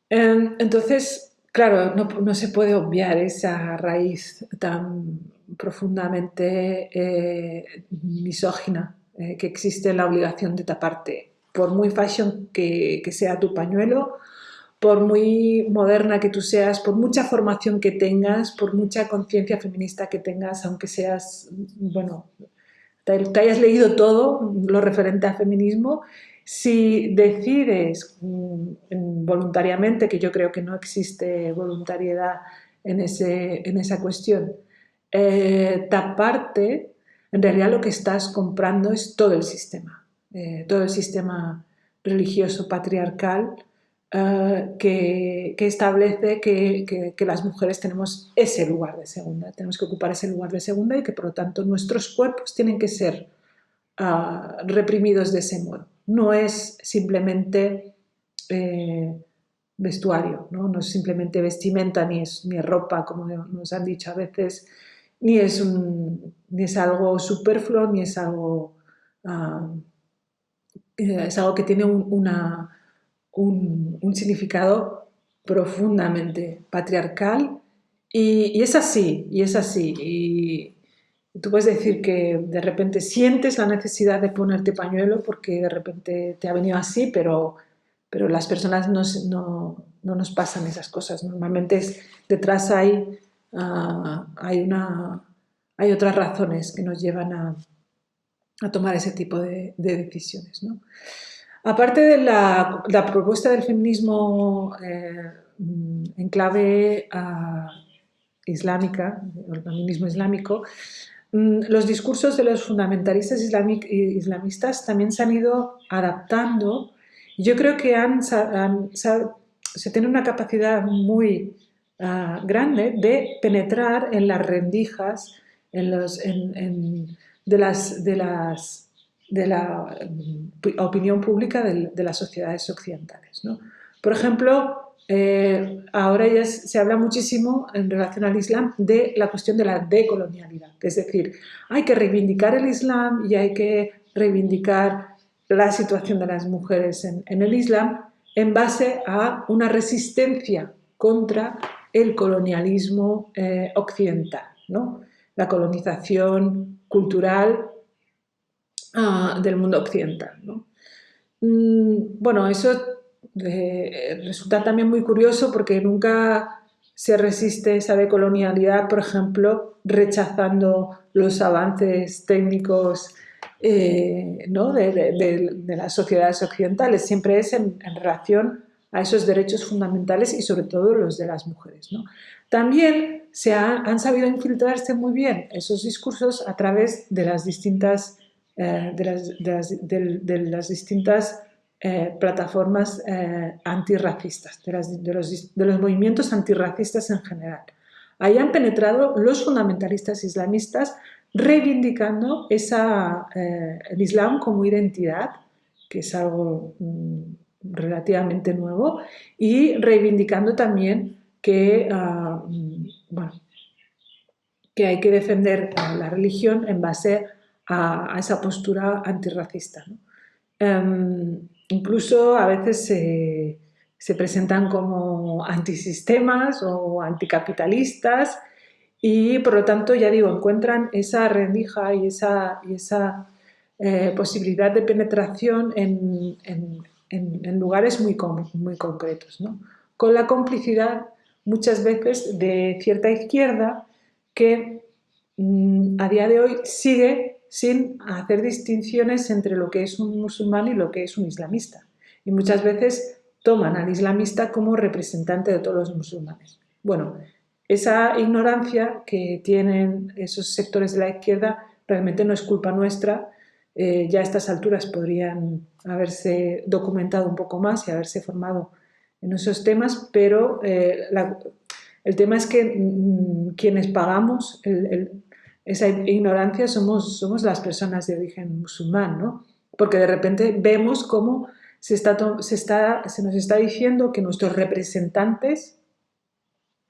Entonces, claro, no se puede obviar esa raíz tan profundamente misógina que existe en la obligación de taparte. Por muy fashion que sea tu pañuelo, por muy moderna que tú seas, por mucha formación que tengas, por mucha conciencia feminista que tengas, aunque seas, bueno, te hayas leído todo lo referente al feminismo, si decides voluntariamente, que yo creo que no existe voluntariedad en esa cuestión, taparte, en realidad lo que estás comprando es todo el sistema religioso patriarcal que establece que las mujeres tenemos ese lugar de segunda, tenemos que ocupar ese lugar de segunda y que por lo tanto nuestros cuerpos tienen que ser reprimidos de ese modo. No es simplemente vestuario, ¿no? No es simplemente vestimenta ni es ropa, como nos han dicho a veces, ni es algo superfluo, ni es algo es algo que tiene un significado profundamente patriarcal y es así, y es así. Y tú puedes decir que de repente sientes la necesidad de ponerte pañuelo porque de repente te ha venido así, pero las personas no nos pasan esas cosas. Normalmente detrás hay otras razones que nos llevan a tomar ese tipo de decisiones, ¿no? Aparte de la propuesta del feminismo en clave islámica, el feminismo islámico, los discursos de los fundamentalistas islamistas también se han ido adaptando. Yo creo que se tiene una capacidad muy grande de penetrar en las rendijas de la opinión pública de las sociedades occidentales, ¿no? Por ejemplo, ahora ya se habla muchísimo en relación al Islam de la cuestión de la decolonialidad, es decir, hay que reivindicar el Islam y hay que reivindicar la situación de las mujeres en el Islam en base a una resistencia contra el colonialismo occidental, ¿no? La colonización cultural del mundo occidental, ¿no? Bueno, eso resulta también muy curioso porque nunca se resiste esa decolonialidad, por ejemplo, rechazando los avances técnicos ¿no? de las sociedades occidentales. Siempre es en relación a esos derechos fundamentales y sobre todo los de las mujeres, ¿no? También han sabido infiltrarse muy bien esos discursos a través de las distintas plataformas antirracistas, de los movimientos antirracistas en general. Ahí han penetrado los fundamentalistas islamistas reivindicando el Islam como identidad, que es algo relativamente nuevo, y reivindicando también que, que hay que defender la religión en base a esa postura antirracista, ¿no? Incluso a veces se presentan como antisistemas o anticapitalistas y por lo tanto, ya digo, encuentran esa rendija y esa posibilidad de penetración en lugares muy concretos, ¿no? Con la complicidad muchas veces de cierta izquierda que a día de hoy sigue sin hacer distinciones entre lo que es un musulmán y lo que es un islamista. Y muchas veces toman al islamista como representante de todos los musulmanes. Bueno, esa ignorancia que tienen esos sectores de la izquierda realmente no es culpa nuestra. Ya a estas alturas podrían haberse documentado un poco más y haberse formado en esos temas, pero el tema es que quienes pagamos esa ignorancia somos las personas de origen musulmán, ¿no? Porque de repente vemos cómo se nos está diciendo que nuestros representantes,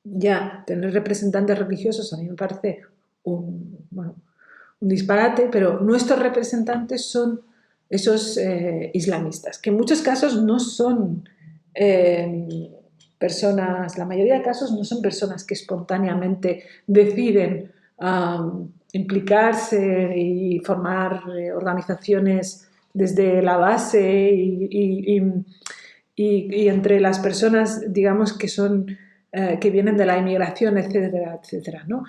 ya tener representantes religiosos a mí me parece un disparate, pero nuestros representantes son esos islamistas, que en muchos casos no son personas, la mayoría de casos no son personas que espontáneamente deciden implicarse y formar organizaciones desde la base y entre las personas, digamos, que son que vienen de la inmigración, etcétera, etcétera, ¿no?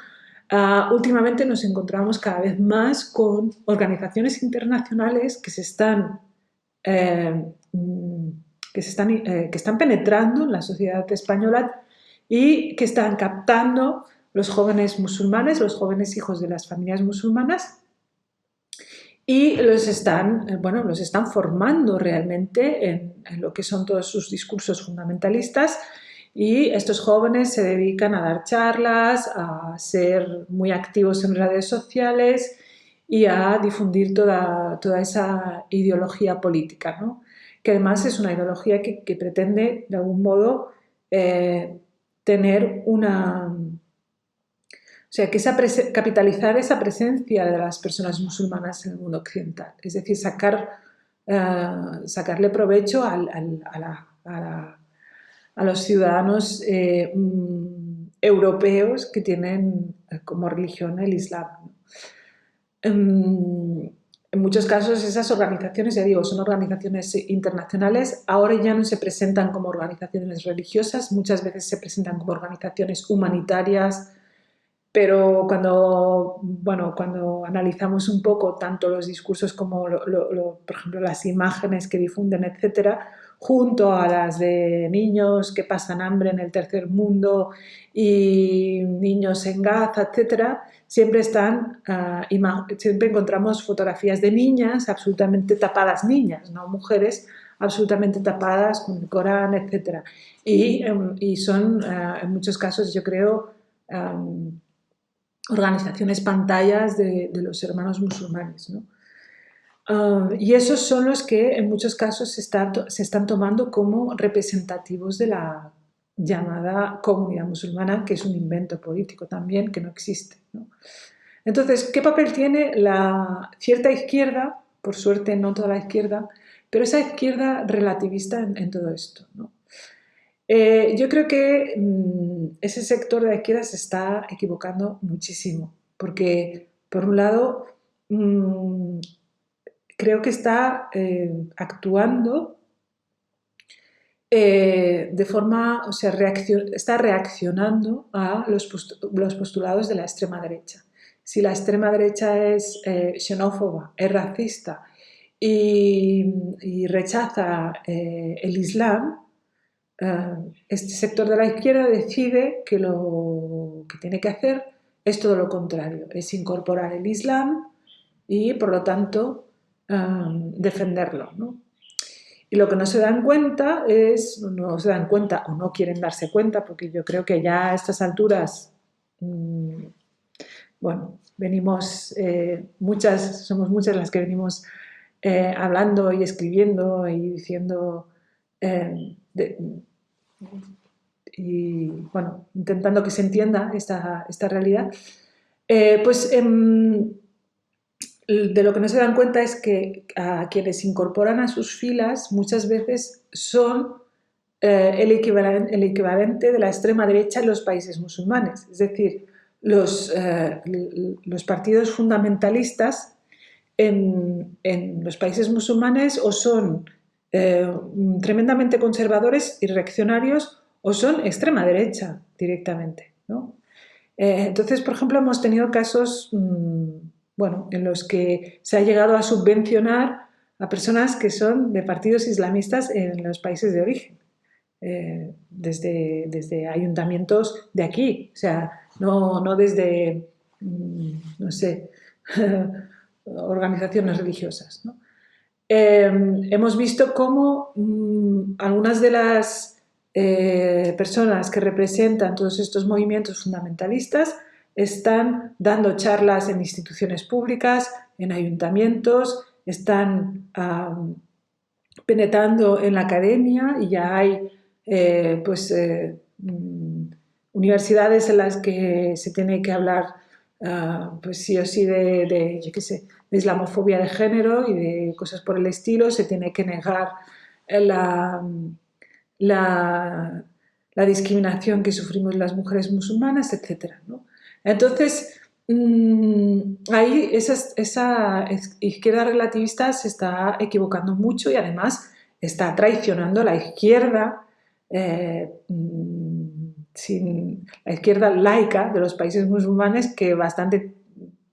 Últimamente nos encontramos cada vez más con organizaciones internacionales que están penetrando en la sociedad española y que están captando los jóvenes musulmanes, los jóvenes hijos de las familias musulmanas y los están formando realmente en lo que son todos sus discursos fundamentalistas. Y estos jóvenes se dedican a dar charlas, a ser muy activos en redes sociales y a difundir toda esa ideología política, ¿no? Que además es una ideología que pretende, de algún modo, tener o sea, capitalizar esa presencia de las personas musulmanas en el mundo occidental. Es decir, sacar sacarle provecho a los ciudadanos europeos que tienen como religión el Islam. En muchos casos esas organizaciones, ya digo, son organizaciones internacionales, ahora ya no se presentan como organizaciones religiosas, muchas veces se presentan como organizaciones humanitarias, pero cuando analizamos un poco tanto los discursos como, por ejemplo, las imágenes que difunden, etcétera, junto a las de niños que pasan hambre en el tercer mundo y niños en Gaza, etcétera, siempre encontramos fotografías de niñas absolutamente tapadas, niñas, no mujeres, absolutamente tapadas con el Corán, etcétera. Y son, en muchos casos, yo creo, organizaciones pantallas de los hermanos musulmanes, ¿no? Y esos son los que en muchos casos se están tomando como representativos de la llamada comunidad musulmana, que es un invento político también que no existe, ¿no? Entonces, ¿qué papel tiene la cierta izquierda? Por suerte no toda la izquierda, pero esa izquierda relativista en todo esto, ¿no? Yo creo que ese sector de la izquierda se está equivocando muchísimo, porque por un lado creo que está actuando de forma, o sea, está reaccionando a los postulados de la extrema derecha. Si la extrema derecha es xenófoba, es racista y rechaza el Islam, este sector de la izquierda decide que lo que tiene que hacer es todo lo contrario, es incorporar el Islam y, por lo tanto, defenderlo, ¿no? Y lo que no se dan cuenta no se dan cuenta o no quieren darse cuenta, porque yo creo que ya a estas alturas, bueno, venimos, somos muchas las que venimos hablando y escribiendo y diciendo y bueno, intentando que se entienda esta realidad, de lo que no se dan cuenta es que a quienes incorporan a sus filas muchas veces son el equivalente de la extrema derecha en los países musulmanes. Es decir, los partidos fundamentalistas en los países musulmanes o son tremendamente conservadores y reaccionarios o son extrema derecha directamente, ¿no? Entonces, por ejemplo, hemos tenido casos en los que se ha llegado a subvencionar a personas que son de partidos islamistas en los países de origen, desde ayuntamientos de aquí, o sea, no desde, no sé, organizaciones religiosas, ¿no? Hemos visto cómo algunas de las personas que representan todos estos movimientos fundamentalistas están dando charlas en instituciones públicas, en ayuntamientos, están penetrando en la academia y ya hay universidades en las que se tiene que hablar pues sí o sí yo qué sé, de islamofobia de género y de cosas por el estilo, se tiene que negar la discriminación que sufrimos las mujeres musulmanas, etc., ¿no? Entonces, ahí esa izquierda relativista se está equivocando mucho y además está traicionando a la izquierda, la izquierda laica de los países musulmanes, que bastante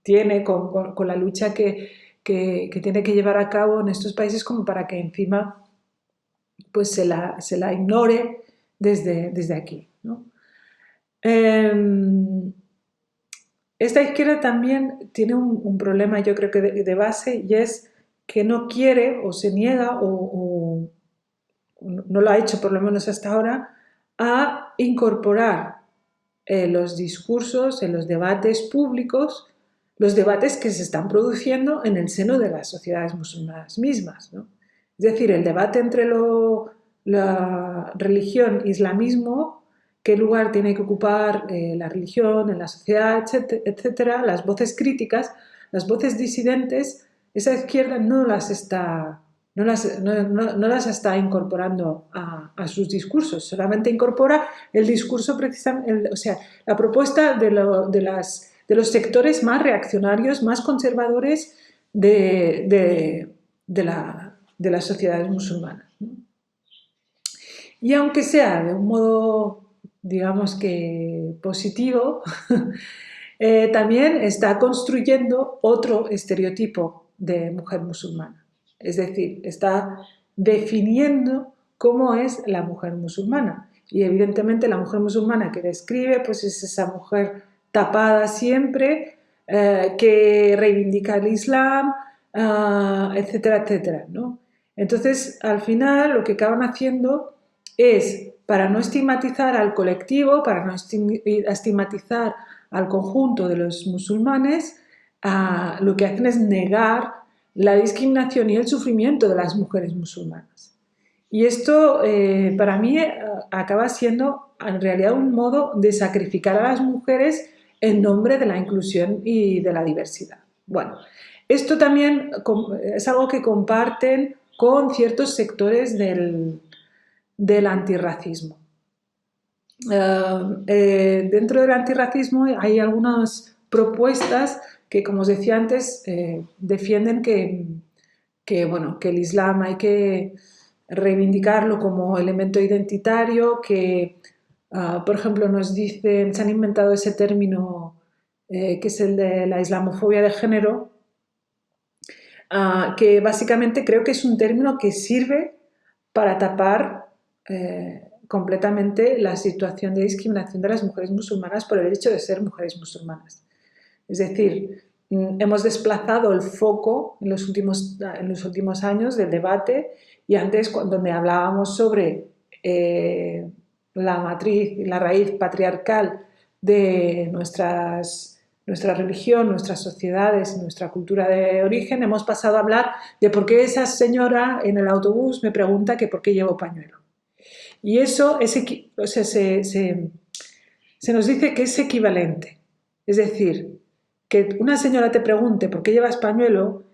tiene con la lucha que tiene que llevar a cabo en estos países, como para que encima pues se la ignore desde aquí, ¿no? Esta izquierda también tiene un problema, yo creo que de base, y es que no quiere o se niega o no lo ha hecho por lo menos hasta ahora, a incorporar los discursos en los debates públicos, los debates que se están produciendo en el seno de las sociedades musulmanas mismas, ¿no? Es decir, el debate entre la religión y islamismo, qué lugar tiene que ocupar la religión en la sociedad, etcétera, las voces críticas, las voces disidentes, esa izquierda no las está no las está incorporando a sus discursos, solamente incorpora el discurso precisamente, o sea, la propuesta de los sectores más reaccionarios, más conservadores de las sociedades musulmanas, ¿no? Y aunque sea de un modo, digamos que positivo, también está construyendo otro estereotipo de mujer musulmana. Es decir, está definiendo cómo es la mujer musulmana. Y evidentemente la mujer musulmana que describe pues es esa mujer tapada siempre, que reivindica el Islam, etcétera, etcétera, ¿no? Entonces, al final, lo que acaban haciendo es, para no estigmatizar al colectivo, para no estigmatizar al conjunto de los musulmanes, lo que hacen es negar la discriminación y el sufrimiento de las mujeres musulmanas. Y esto, para mí, acaba siendo en realidad un modo de sacrificar a las mujeres en nombre de la inclusión y de la diversidad. Bueno, esto también es algo que comparten con ciertos sectores del antirracismo. Dentro del antirracismo hay algunas propuestas que, como os decía antes, defienden que el Islam hay que reivindicarlo como elemento identitario, que, por ejemplo, nos dicen, se han inventado ese término que es el de la islamofobia de género, que básicamente creo que es un término que sirve para tapar completamente la situación de discriminación de las mujeres musulmanas por el hecho de ser mujeres musulmanas. Es decir, hemos desplazado el foco en los últimos años del debate, y antes, donde hablábamos sobre la matriz y la raíz patriarcal de nuestra religión, nuestras sociedades, nuestra cultura de origen, hemos pasado a hablar de por qué esa señora en el autobús me pregunta que por qué llevo pañuelo. Y eso se nos dice que es equivalente. Es decir, que una señora te pregunte por qué llevas pañuelo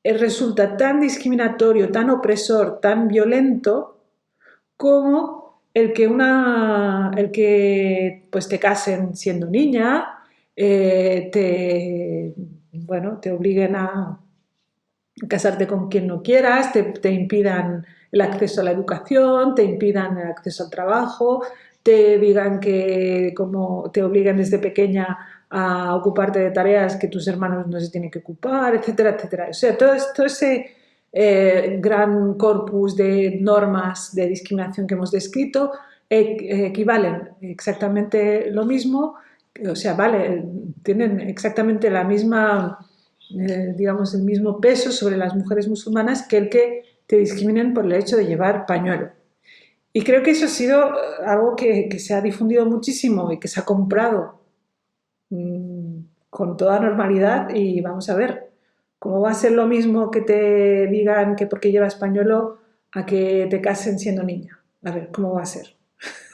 resulta tan discriminatorio, tan opresor, tan violento como el que pues te casen siendo niña, te obliguen a casarte con quien no quieras, te impidan el acceso a la educación, te impidan el acceso al trabajo, te digan que te obligan desde pequeña a ocuparte de tareas que tus hermanos no se tienen que ocupar, etcétera, etcétera. O sea, todo ese gran corpus de normas de discriminación que hemos descrito equivalen exactamente lo mismo, o sea, tienen exactamente la misma, digamos, el mismo peso sobre las mujeres musulmanas que el que te discriminen por el hecho de llevar pañuelo. Y creo que eso ha sido algo que se ha difundido muchísimo y que se ha comprado con toda normalidad, y vamos a ver cómo va a ser lo mismo que te digan que porque llevas pañuelo a que te casen siendo niña. A ver, ¿cómo va a ser?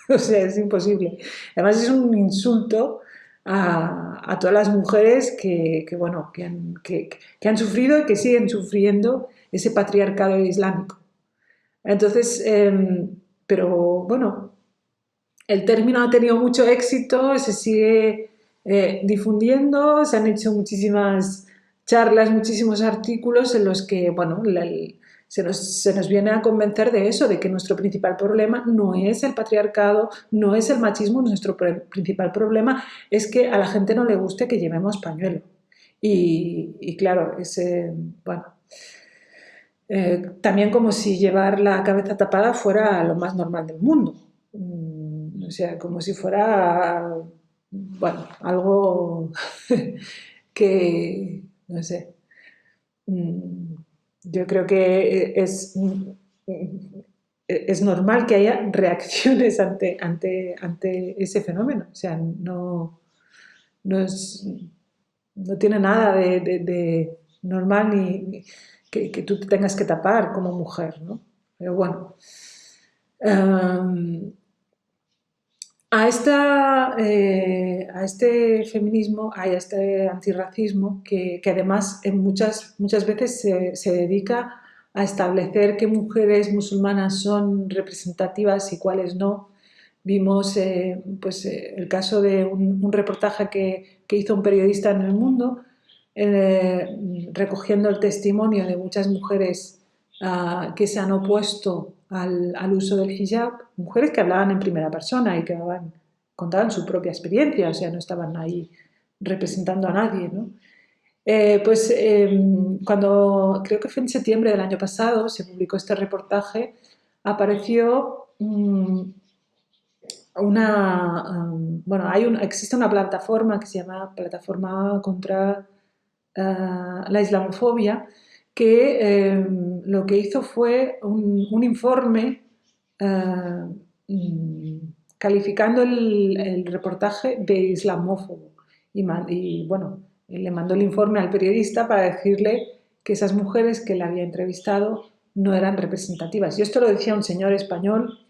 O sea, es imposible. Además es un insulto a todas las mujeres que han sufrido y que siguen sufriendo ese patriarcado islámico. Entonces, pero bueno, el término ha tenido mucho éxito, se sigue difundiendo, se han hecho muchísimas charlas, muchísimos artículos en los que, bueno, se nos viene a convencer de eso, de que nuestro principal problema no es el patriarcado, no es el machismo, nuestro principal problema es que a la gente no le guste que llevemos pañuelo. Y claro, también como si llevar la cabeza tapada fuera lo más normal del mundo. O sea, como si fuera, bueno, algo que, no sé, yo creo que es normal que haya reacciones ante ese fenómeno. O sea, no tiene nada de normal ni que tú te tengas que tapar como mujer, ¿no? Pero bueno. A este feminismo, a este antirracismo, que además muchas veces se dedica a establecer qué mujeres musulmanas son representativas y cuáles no. Vimos pues, el caso de un reportaje que hizo un periodista en El Mundo, recogiendo el testimonio de muchas mujeres que se han opuesto al uso del hijab, mujeres que hablaban en primera persona y que contaban su propia experiencia, o sea, no estaban ahí representando a nadie, ¿no? Cuando creo que fue en septiembre del año pasado se publicó este reportaje, apareció existe una plataforma que se llama Plataforma contra la Islamofobia, que lo que hizo fue un informe calificando el reportaje de islamófobo y bueno, le mandó el informe al periodista para decirle que esas mujeres que le había entrevistado no eran representativas. Y esto lo decía un señor español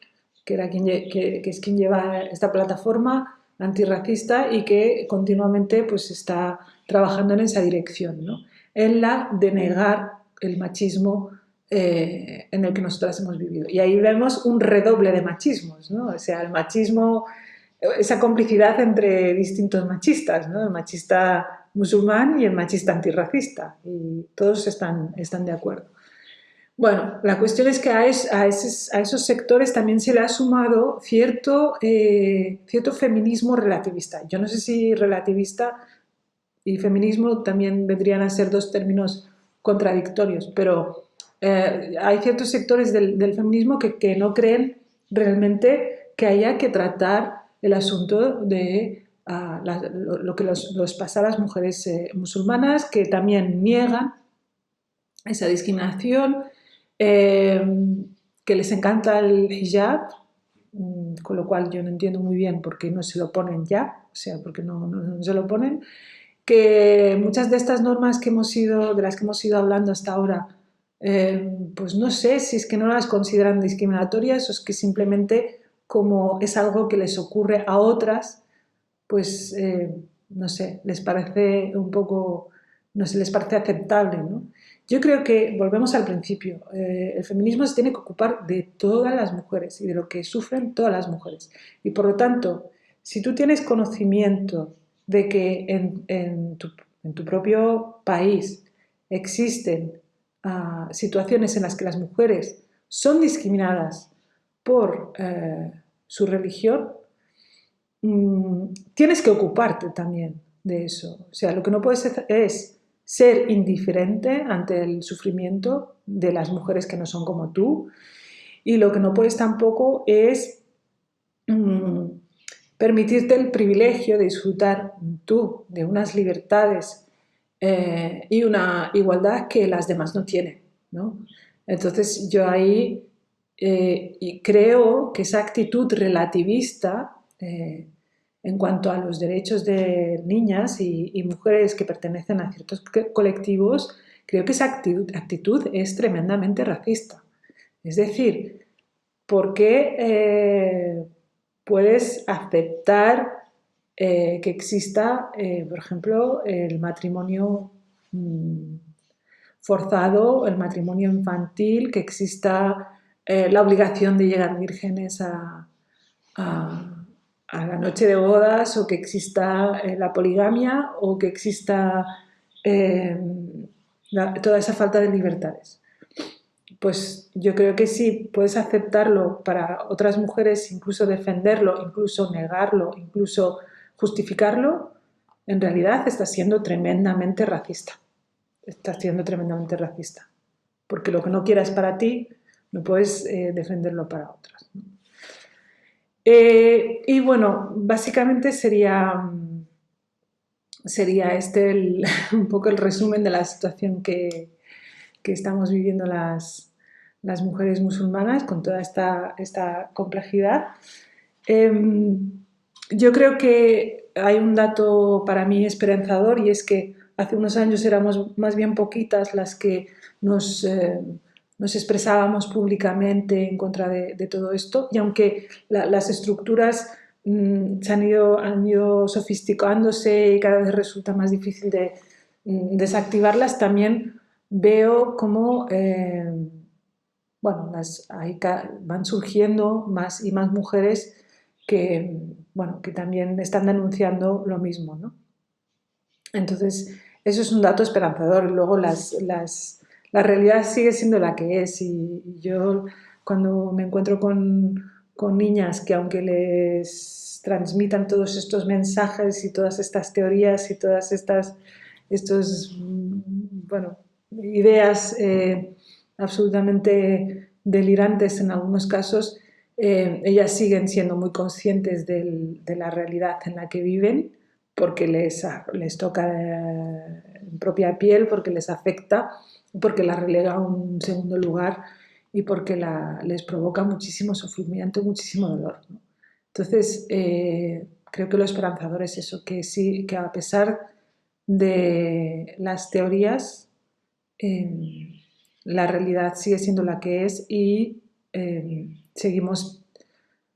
que es quien lleva esta plataforma antirracista y que continuamente pues, está trabajando en esa dirección, ¿no? En la de negar el machismo en el que nosotras hemos vivido. Y ahí vemos un redoble de machismos, ¿no? O sea, el machismo, esa complicidad entre distintos machistas, ¿no? El machista musulmán y el machista antirracista, y todos están de acuerdo. Bueno, la cuestión es que a esos sectores también se le ha sumado cierto feminismo relativista. Yo no sé si relativista y feminismo también vendrían a ser dos términos contradictorios, pero hay ciertos sectores del feminismo que no creen realmente que haya que tratar el asunto de lo que les pasa a las mujeres musulmanas, que también niegan esa discriminación, que les encanta el hijab, con lo cual yo no entiendo muy bien por qué no se lo ponen ya, o sea, porque no se lo ponen, que muchas de estas normas de las que hemos ido hablando hasta ahora, pues no sé si es que no las consideran discriminatorias o es que simplemente como es algo que les ocurre a otras, pues no sé, les parece un poco, no sé, les parece aceptable, ¿no? Yo creo que, volvemos al principio, el feminismo se tiene que ocupar de todas las mujeres y de lo que sufren todas las mujeres. Y por lo tanto, si tú tienes conocimiento de que en tu propio país existen situaciones en las que las mujeres son discriminadas por su religión, tienes que ocuparte también de eso. O sea, lo que no puedes hacer es ser indiferente ante el sufrimiento de las mujeres que no son como tú, y lo que no puedes tampoco es permitirte el privilegio de disfrutar tú de unas libertades y una igualdad que las demás no tienen, ¿no? Entonces yo ahí creo que esa actitud relativista en cuanto a los derechos de niñas y mujeres que pertenecen a ciertos colectivos, creo que esa actitud es tremendamente racista. Es decir, ¿por qué puedes aceptar que exista, por ejemplo, el matrimonio forzado, el matrimonio infantil, que exista la obligación de llegar vírgenes a la noche de bodas, o que exista la poligamia, o que exista toda esa falta de libertades? Pues yo creo que sí, puedes aceptarlo para otras mujeres, incluso defenderlo, incluso negarlo, incluso justificarlo. En realidad estás siendo tremendamente racista. Estás siendo tremendamente racista. Porque lo que no quieras para ti, no puedes defenderlo para otras, ¿no? Y bueno, básicamente sería este un poco el resumen de la situación que estamos viviendo las mujeres musulmanas con toda esta complejidad. Yo creo que hay un dato para mí esperanzador, y es que hace unos años éramos más bien poquitas las que nos expresábamos públicamente en contra de todo esto, y aunque las estructuras han ido sofisticándose y cada vez resulta más difícil de desactivarlas, también veo cómo bueno, van surgiendo más y más mujeres que, bueno, que también están denunciando lo mismo, ¿no? Entonces, eso es un dato esperanzador. Luego la realidad sigue siendo la que es y yo cuando me encuentro con niñas que aunque les transmitan todos estos mensajes y todas estas teorías y todas estos, bueno, ideas absolutamente delirantes en algunos casos, ellas siguen siendo muy conscientes de la realidad en la que viven porque les toca en propia piel, porque les afecta, porque la relega a un segundo lugar y porque les provoca muchísimo sufrimiento, muchísimo dolor, ¿no? Entonces, creo que lo esperanzador es eso, que sí, que a pesar de las teorías, la realidad sigue siendo la que es y seguimos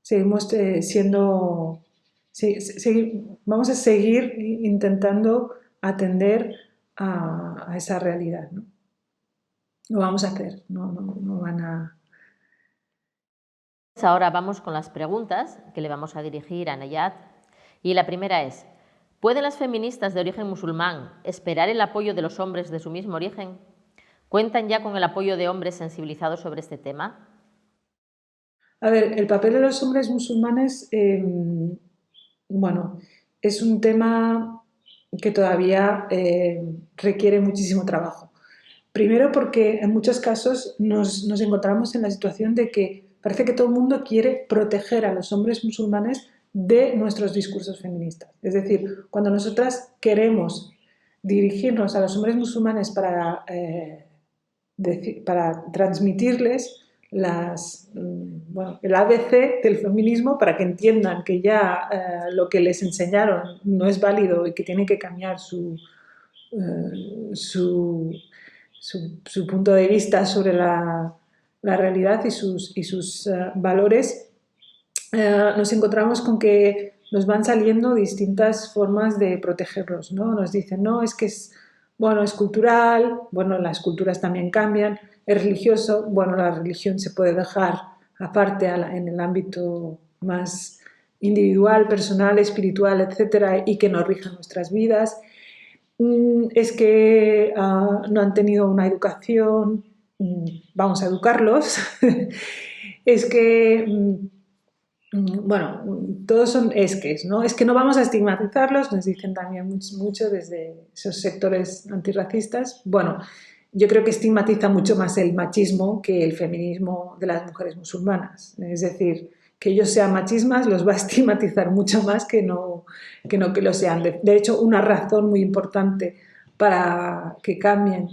siendo vamos a seguir intentando atender a esa realidad, ¿no? Lo vamos a hacer, no van a... Ahora vamos con las preguntas que le vamos a dirigir a Nayat. Y la primera es, ¿pueden las feministas de origen musulmán esperar el apoyo de los hombres de su mismo origen? ¿Cuentan ya con el apoyo de hombres sensibilizados sobre este tema? A ver, el papel de los hombres musulmanes, bueno, es un tema que todavía requiere muchísimo trabajo. Primero porque en muchos casos nos encontramos en la situación de que parece que todo el mundo quiere proteger a los hombres musulmanes de nuestros discursos feministas. Es decir, cuando nosotras queremos dirigirnos a los hombres musulmanes para transmitirles bueno, el ABC del feminismo para que entiendan que ya lo que les enseñaron no es válido y que tienen que cambiar su punto de vista sobre la realidad y sus valores, nos encontramos con que nos van saliendo distintas formas de protegerlos, ¿no? Nos dicen, no, es que bueno, es cultural, bueno, las culturas también cambian, es religioso, bueno, la religión se puede dejar aparte en el ámbito más individual, personal, espiritual, etcétera, y que nos rija nuestras vidas. Es que no han tenido una educación, vamos a educarlos. Es que, bueno, todos son esques, ¿no? Es que no vamos a estigmatizarlos, nos dicen también mucho desde esos sectores antirracistas. Bueno, yo creo que estigmatiza mucho más el machismo que el feminismo de las mujeres musulmanas. Es decir, que ellos sean machismas los va a estigmatizar mucho más que que lo sean. De hecho, una razón muy importante para que cambien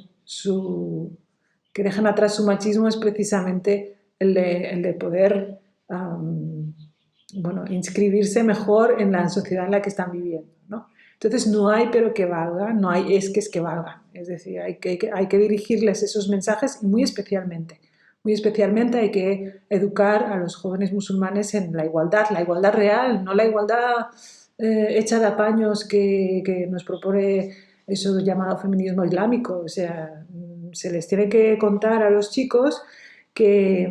que dejen atrás su machismo es precisamente el de poder bueno, inscribirse mejor en la sociedad en la que están viviendo, ¿no? Entonces no hay pero que valga, no hay esques que valgan. Es decir, hay que dirigirles esos mensajes y muy especialmente hay que educar a los jóvenes musulmanes en la igualdad real, no la igualdad hecha de apaños que nos propone eso llamado feminismo islámico. O sea, se les tiene que contar a los chicos que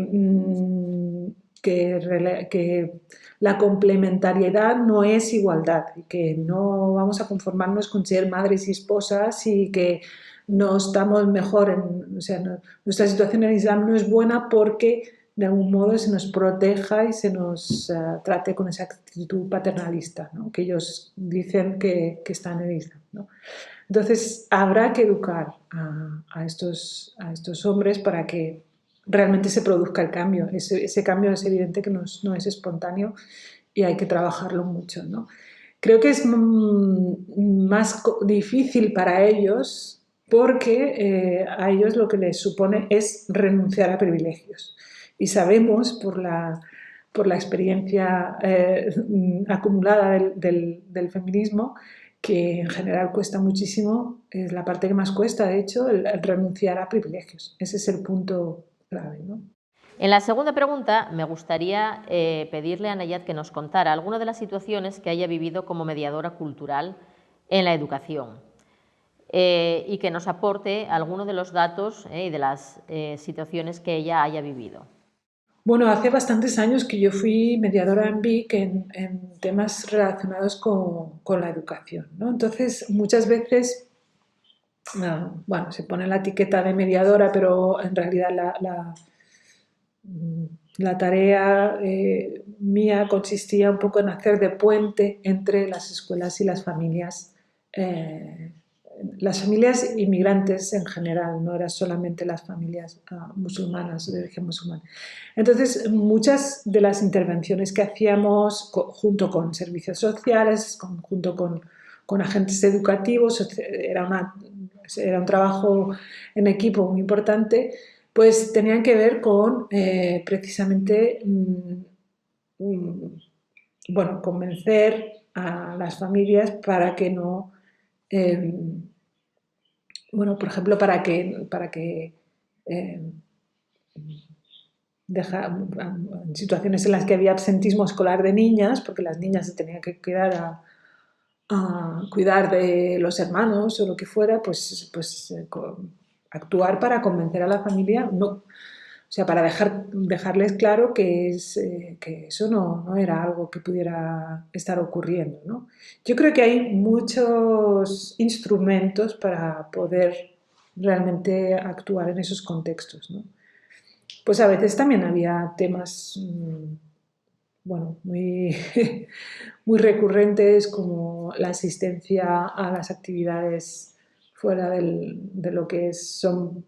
la complementariedad no es igualdad y que no vamos a conformarnos con ser madres y esposas y que no estamos mejor o sea, nuestra situación en el Islam no es buena porque de algún modo se nos proteja y se nos trate con esa actitud paternalista, ¿no? Que ellos dicen que están en el Islam, ¿no? Entonces habrá que educar a estos hombres para que realmente se produzca el cambio. Ese cambio es evidente que no es espontáneo y hay que trabajarlo mucho, ¿no? Creo que es más difícil para ellos porque a ellos lo que les supone es renunciar a privilegios. Y sabemos por la experiencia acumulada del feminismo que en general cuesta muchísimo, es la parte que más cuesta, de hecho, el renunciar a privilegios. Ese es el punto clave, ¿no? En la segunda pregunta me gustaría pedirle a Nayat que nos contara alguna de las situaciones que haya vivido como mediadora cultural en la educación. y que nos aporte algunos de los datos y de las situaciones que ella haya vivido. Bueno, hace bastantes años que yo fui mediadora en Vic en temas relacionados con la educación, ¿no? Entonces, muchas veces, bueno, se pone la etiqueta de mediadora, pero en realidad la tarea mía consistía un poco en hacer de puente entre las escuelas y las familias inmigrantes en general, no eran solamente las familias musulmanas, de origen musulmán. Entonces, muchas de las intervenciones que hacíamos junto con servicios sociales, junto con agentes educativos, era un trabajo en equipo muy importante, pues tenían que ver con precisamente bueno, convencer a las familias para que no, bueno, por ejemplo, para que en situaciones en las que había absentismo escolar de niñas, porque las niñas se tenían que quedar a cuidar de los hermanos o lo que fuera, pues actuar para convencer a la familia, no, o sea, para dejarles claro que eso no era algo que pudiera estar ocurriendo, ¿no? Yo creo que hay muchos instrumentos para poder realmente actuar en esos contextos, ¿no? Pues a veces también había temas, bueno, muy, muy recurrentes, como la asistencia a las actividades fuera de lo que son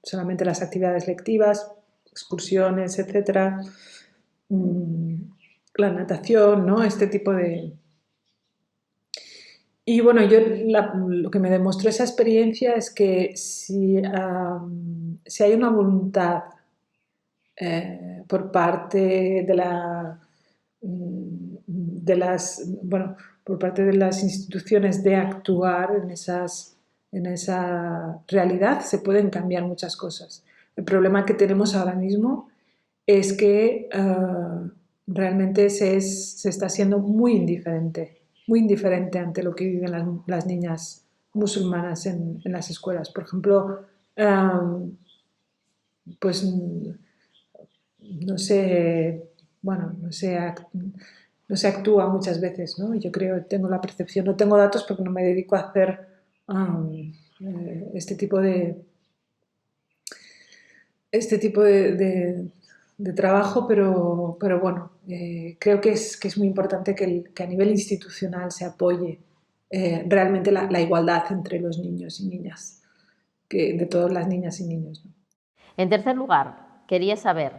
solamente las actividades lectivas, excursiones, etcétera, la natación, ¿no? Este tipo de... Y bueno, lo que me demostró esa experiencia es que si hay una voluntad por parte por parte de las instituciones de actuar en esa realidad, se pueden cambiar muchas cosas. El problema que tenemos ahora mismo es que realmente se está siendo muy indiferente ante lo que viven las niñas musulmanas en las escuelas. Por ejemplo, pues no se, bueno, no se actúa muchas veces, ¿no? Yo tengo la percepción, no tengo datos porque no me dedico a hacer este tipo de trabajo, pero bueno, creo que es muy importante que a nivel institucional se apoye realmente la igualdad entre los niños y niñas, de todas las niñas y niños, ¿no? En tercer lugar, quería saber,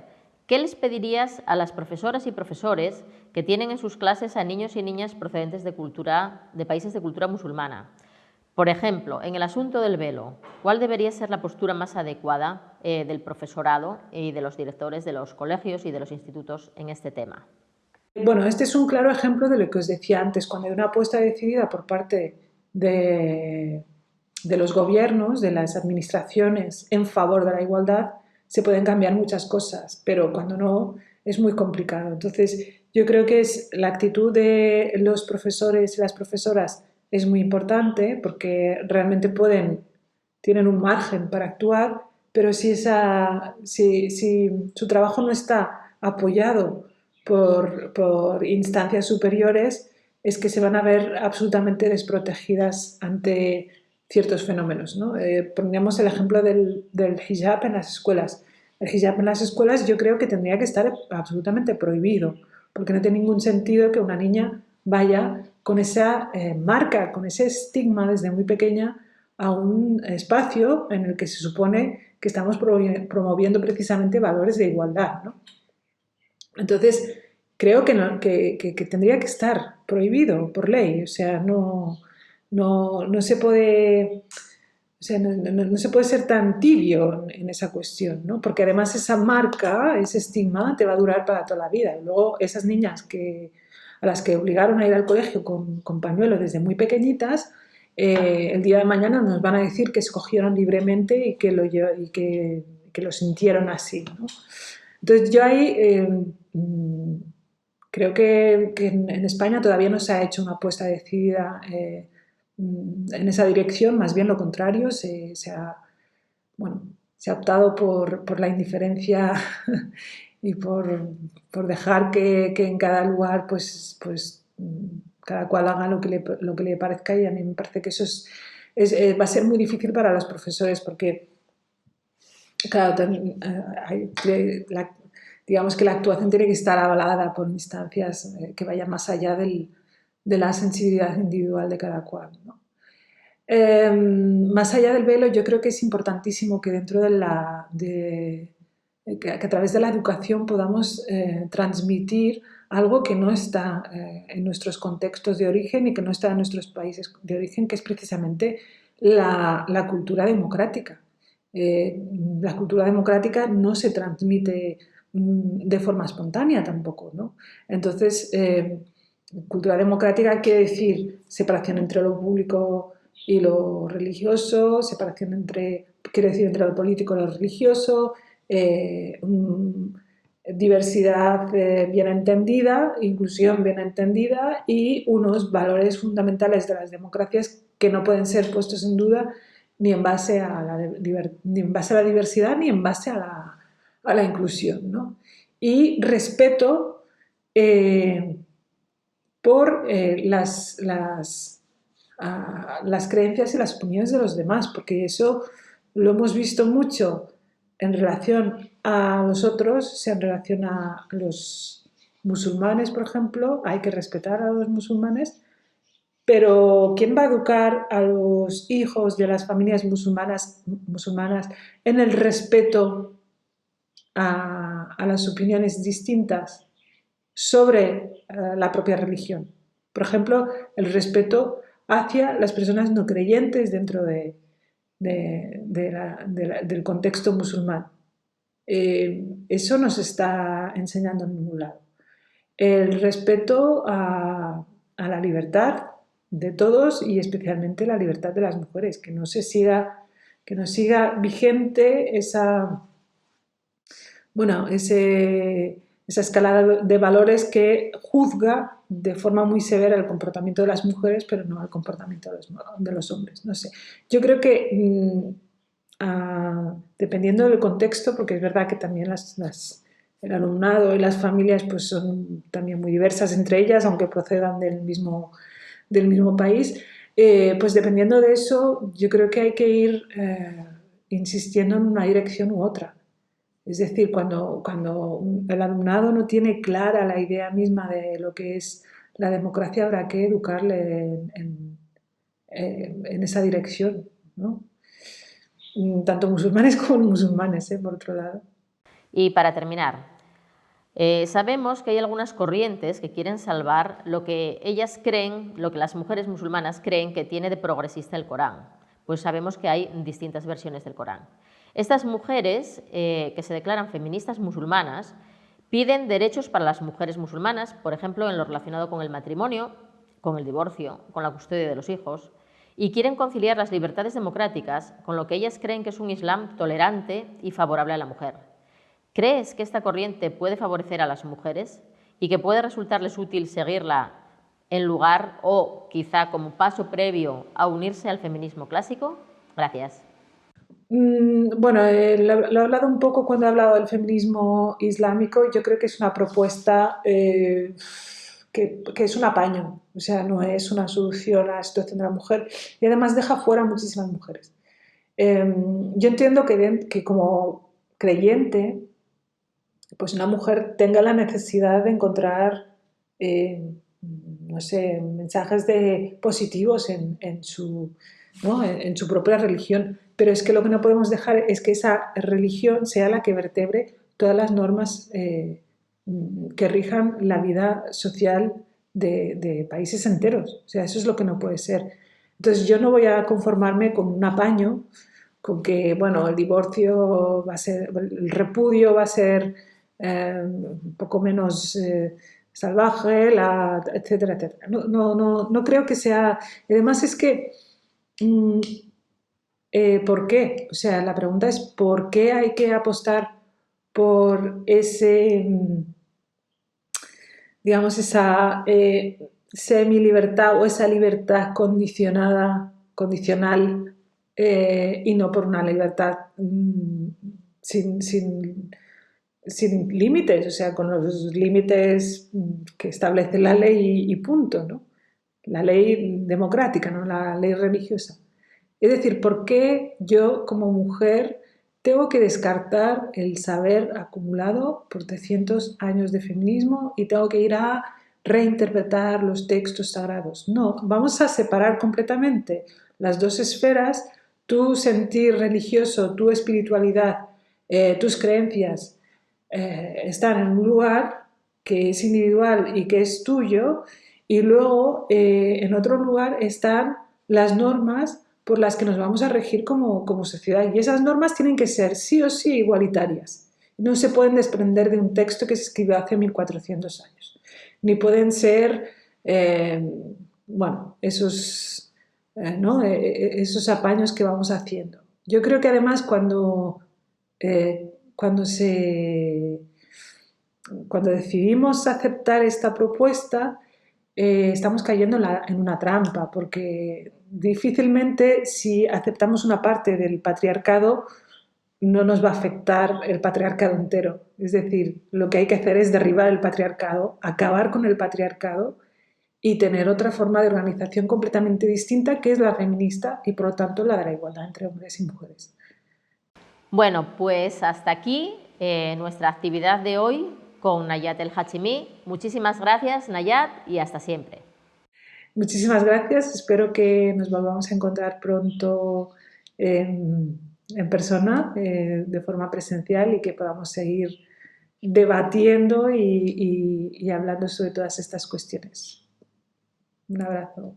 ¿qué les pedirías a las profesoras y profesores que tienen en sus clases a niños y niñas procedentes de países de cultura musulmana? Por ejemplo, en el asunto del velo, ¿cuál debería ser la postura más adecuada del profesorado y de los directores de los colegios y de los institutos en este tema? Bueno, este es un claro ejemplo de lo que os decía antes, cuando hay una apuesta decidida por parte de los gobiernos, de las administraciones en favor de la igualdad, se pueden cambiar muchas cosas, pero cuando no es muy complicado. Entonces, yo creo que la actitud de los profesores y las profesoras es muy importante porque realmente tienen un margen para actuar, pero si su trabajo no está apoyado por instancias superiores, es que se van a ver absolutamente desprotegidas ante ciertos fenómenos, ¿no? Pondríamos el ejemplo del hijab en las escuelas. El hijab en las escuelas yo creo que tendría que estar absolutamente prohibido, porque no tiene ningún sentido que una niña vaya con esa marca, con ese estigma desde muy pequeña a un espacio en el que se supone que estamos promoviendo precisamente valores de igualdad, ¿no? Entonces, creo que tendría que estar prohibido por ley, o sea, no se puede, o sea, no se puede ser tan tibio en esa cuestión, ¿no? Porque además esa marca, ese estigma, te va a durar para toda la vida. Y luego esas niñas a las que obligaron a ir al colegio con pañuelo desde muy pequeñitas, el día de mañana nos van a decir que escogieron libremente y que lo sintieron así, ¿no? Entonces yo ahí creo que en España todavía no se ha hecho una apuesta decidida en esa dirección, más bien lo contrario, se ha optado por la indiferencia y por dejar que en cada lugar pues cada cual haga lo que le parezca, y a mí me parece que eso va a ser muy difícil para los profesores porque, claro, digamos que la actuación tiene que estar avalada por instancias que vayan más allá de la sensibilidad individual de cada cual, ¿no? Más allá del velo, yo creo que es importantísimo que dentro que a través de la educación podamos transmitir algo que no está en nuestros contextos de origen y que no está en nuestros países de origen, que es precisamente la cultura democrática. La cultura democrática no se transmite de forma espontánea tampoco, ¿no? Entonces, cultura democrática quiere decir separación entre lo público y lo religioso, quiere decir entre lo político y lo religioso, diversidad bien entendida, inclusión bien entendida y unos valores fundamentales de las democracias que no pueden ser puestos en duda ni en base a la diversidad ni en base a la inclusión, ¿no? Y respeto por las creencias y las opiniones de los demás, porque eso lo hemos visto mucho en relación a los otros, sea en relación a los musulmanes, por ejemplo, hay que respetar a los musulmanes, pero ¿quién va a educar a los hijos de las familias musulmanas en el respeto a las opiniones distintas sobre la propia religión? Por ejemplo, el respeto hacia las personas no creyentes dentro del contexto musulmán. Eso no se está enseñando en ningún lado. El respeto a la libertad de todos y especialmente la libertad de las mujeres, que no siga vigente esa escalada de valores que juzga de forma muy severa el comportamiento de las mujeres, pero no el comportamiento de los hombres. No sé. Yo creo que dependiendo del contexto, porque es verdad que también el alumnado y las familias pues son también muy diversas entre ellas, aunque procedan del mismo país, pues dependiendo de eso, yo creo que hay que ir insistiendo en una dirección u otra. Es decir, cuando el alumnado no tiene clara la idea misma de lo que es la democracia, habrá que educarle en esa dirección, ¿no? Tanto musulmanes como no musulmanes, por otro lado. Y para terminar, sabemos que hay algunas corrientes que quieren salvar lo que ellas creen, lo que las mujeres musulmanas creen que tiene de progresista el Corán. Pues sabemos que hay distintas versiones del Corán. Estas mujeres, que se declaran feministas musulmanas, piden derechos para las mujeres musulmanas, por ejemplo, en lo relacionado con el matrimonio, con el divorcio, con la custodia de los hijos, y quieren conciliar las libertades democráticas con lo que ellas creen que es un Islam tolerante y favorable a la mujer. ¿Crees que esta corriente puede favorecer a las mujeres y que puede resultarles útil seguirla en lugar o quizá como paso previo a unirse al feminismo clásico? Gracias. Bueno, lo he hablado un poco cuando he hablado del feminismo islámico. Yo creo que es una propuesta que es un apaño, o sea, no es una solución a la situación de la mujer y además deja fuera a muchísimas mujeres. Yo entiendo que como creyente, pues una mujer tenga la necesidad de encontrar, no sé, mensajes positivos en su propia religión. Pero es que lo que no podemos dejar es que esa religión sea la que vertebre todas las normas que rijan la vida social de países enteros. O sea, eso es lo que no puede ser. Entonces yo no voy a conformarme con un apaño, con que, bueno, el divorcio va a ser, el repudio va a ser un poco menos salvaje, etcétera, etcétera. No creo que sea... Además es que... ¿por qué? O sea, la pregunta es ¿por qué hay que apostar por digamos, esa semi-libertad o esa libertad condicional y no por una libertad sin límites, o sea, con los límites que establece la ley y punto, ¿no? La ley democrática, no la ley religiosa. Es decir, ¿por qué yo como mujer tengo que descartar el saber acumulado por 300 años de feminismo y tengo que ir a reinterpretar los textos sagrados? No, vamos a separar completamente las dos esferas, tu sentir religioso, tu espiritualidad, tus creencias están en un lugar que es individual y que es tuyo, y luego en otro lugar están las normas por las que nos vamos a regir como sociedad, y esas normas tienen que ser sí o sí igualitarias. No se pueden desprender de un texto que se escribió hace 1400 años, ni pueden ser, bueno, esos apaños que vamos haciendo. Yo creo que además cuando decidimos aceptar esta propuesta, estamos cayendo en una trampa, porque difícilmente, si aceptamos una parte del patriarcado, no nos va a afectar el patriarcado entero. Es decir, lo que hay que hacer es derribar el patriarcado, acabar con el patriarcado y tener otra forma de organización completamente distinta, que es la feminista y por lo tanto la de la igualdad entre hombres y mujeres. Bueno, pues hasta aquí nuestra actividad de hoy con Nayat El Hachimi. Muchísimas gracias, Nayat, y hasta siempre. Muchísimas gracias. Espero que nos volvamos a encontrar pronto en persona, de forma presencial, y que podamos seguir debatiendo y hablando sobre todas estas cuestiones. Un abrazo.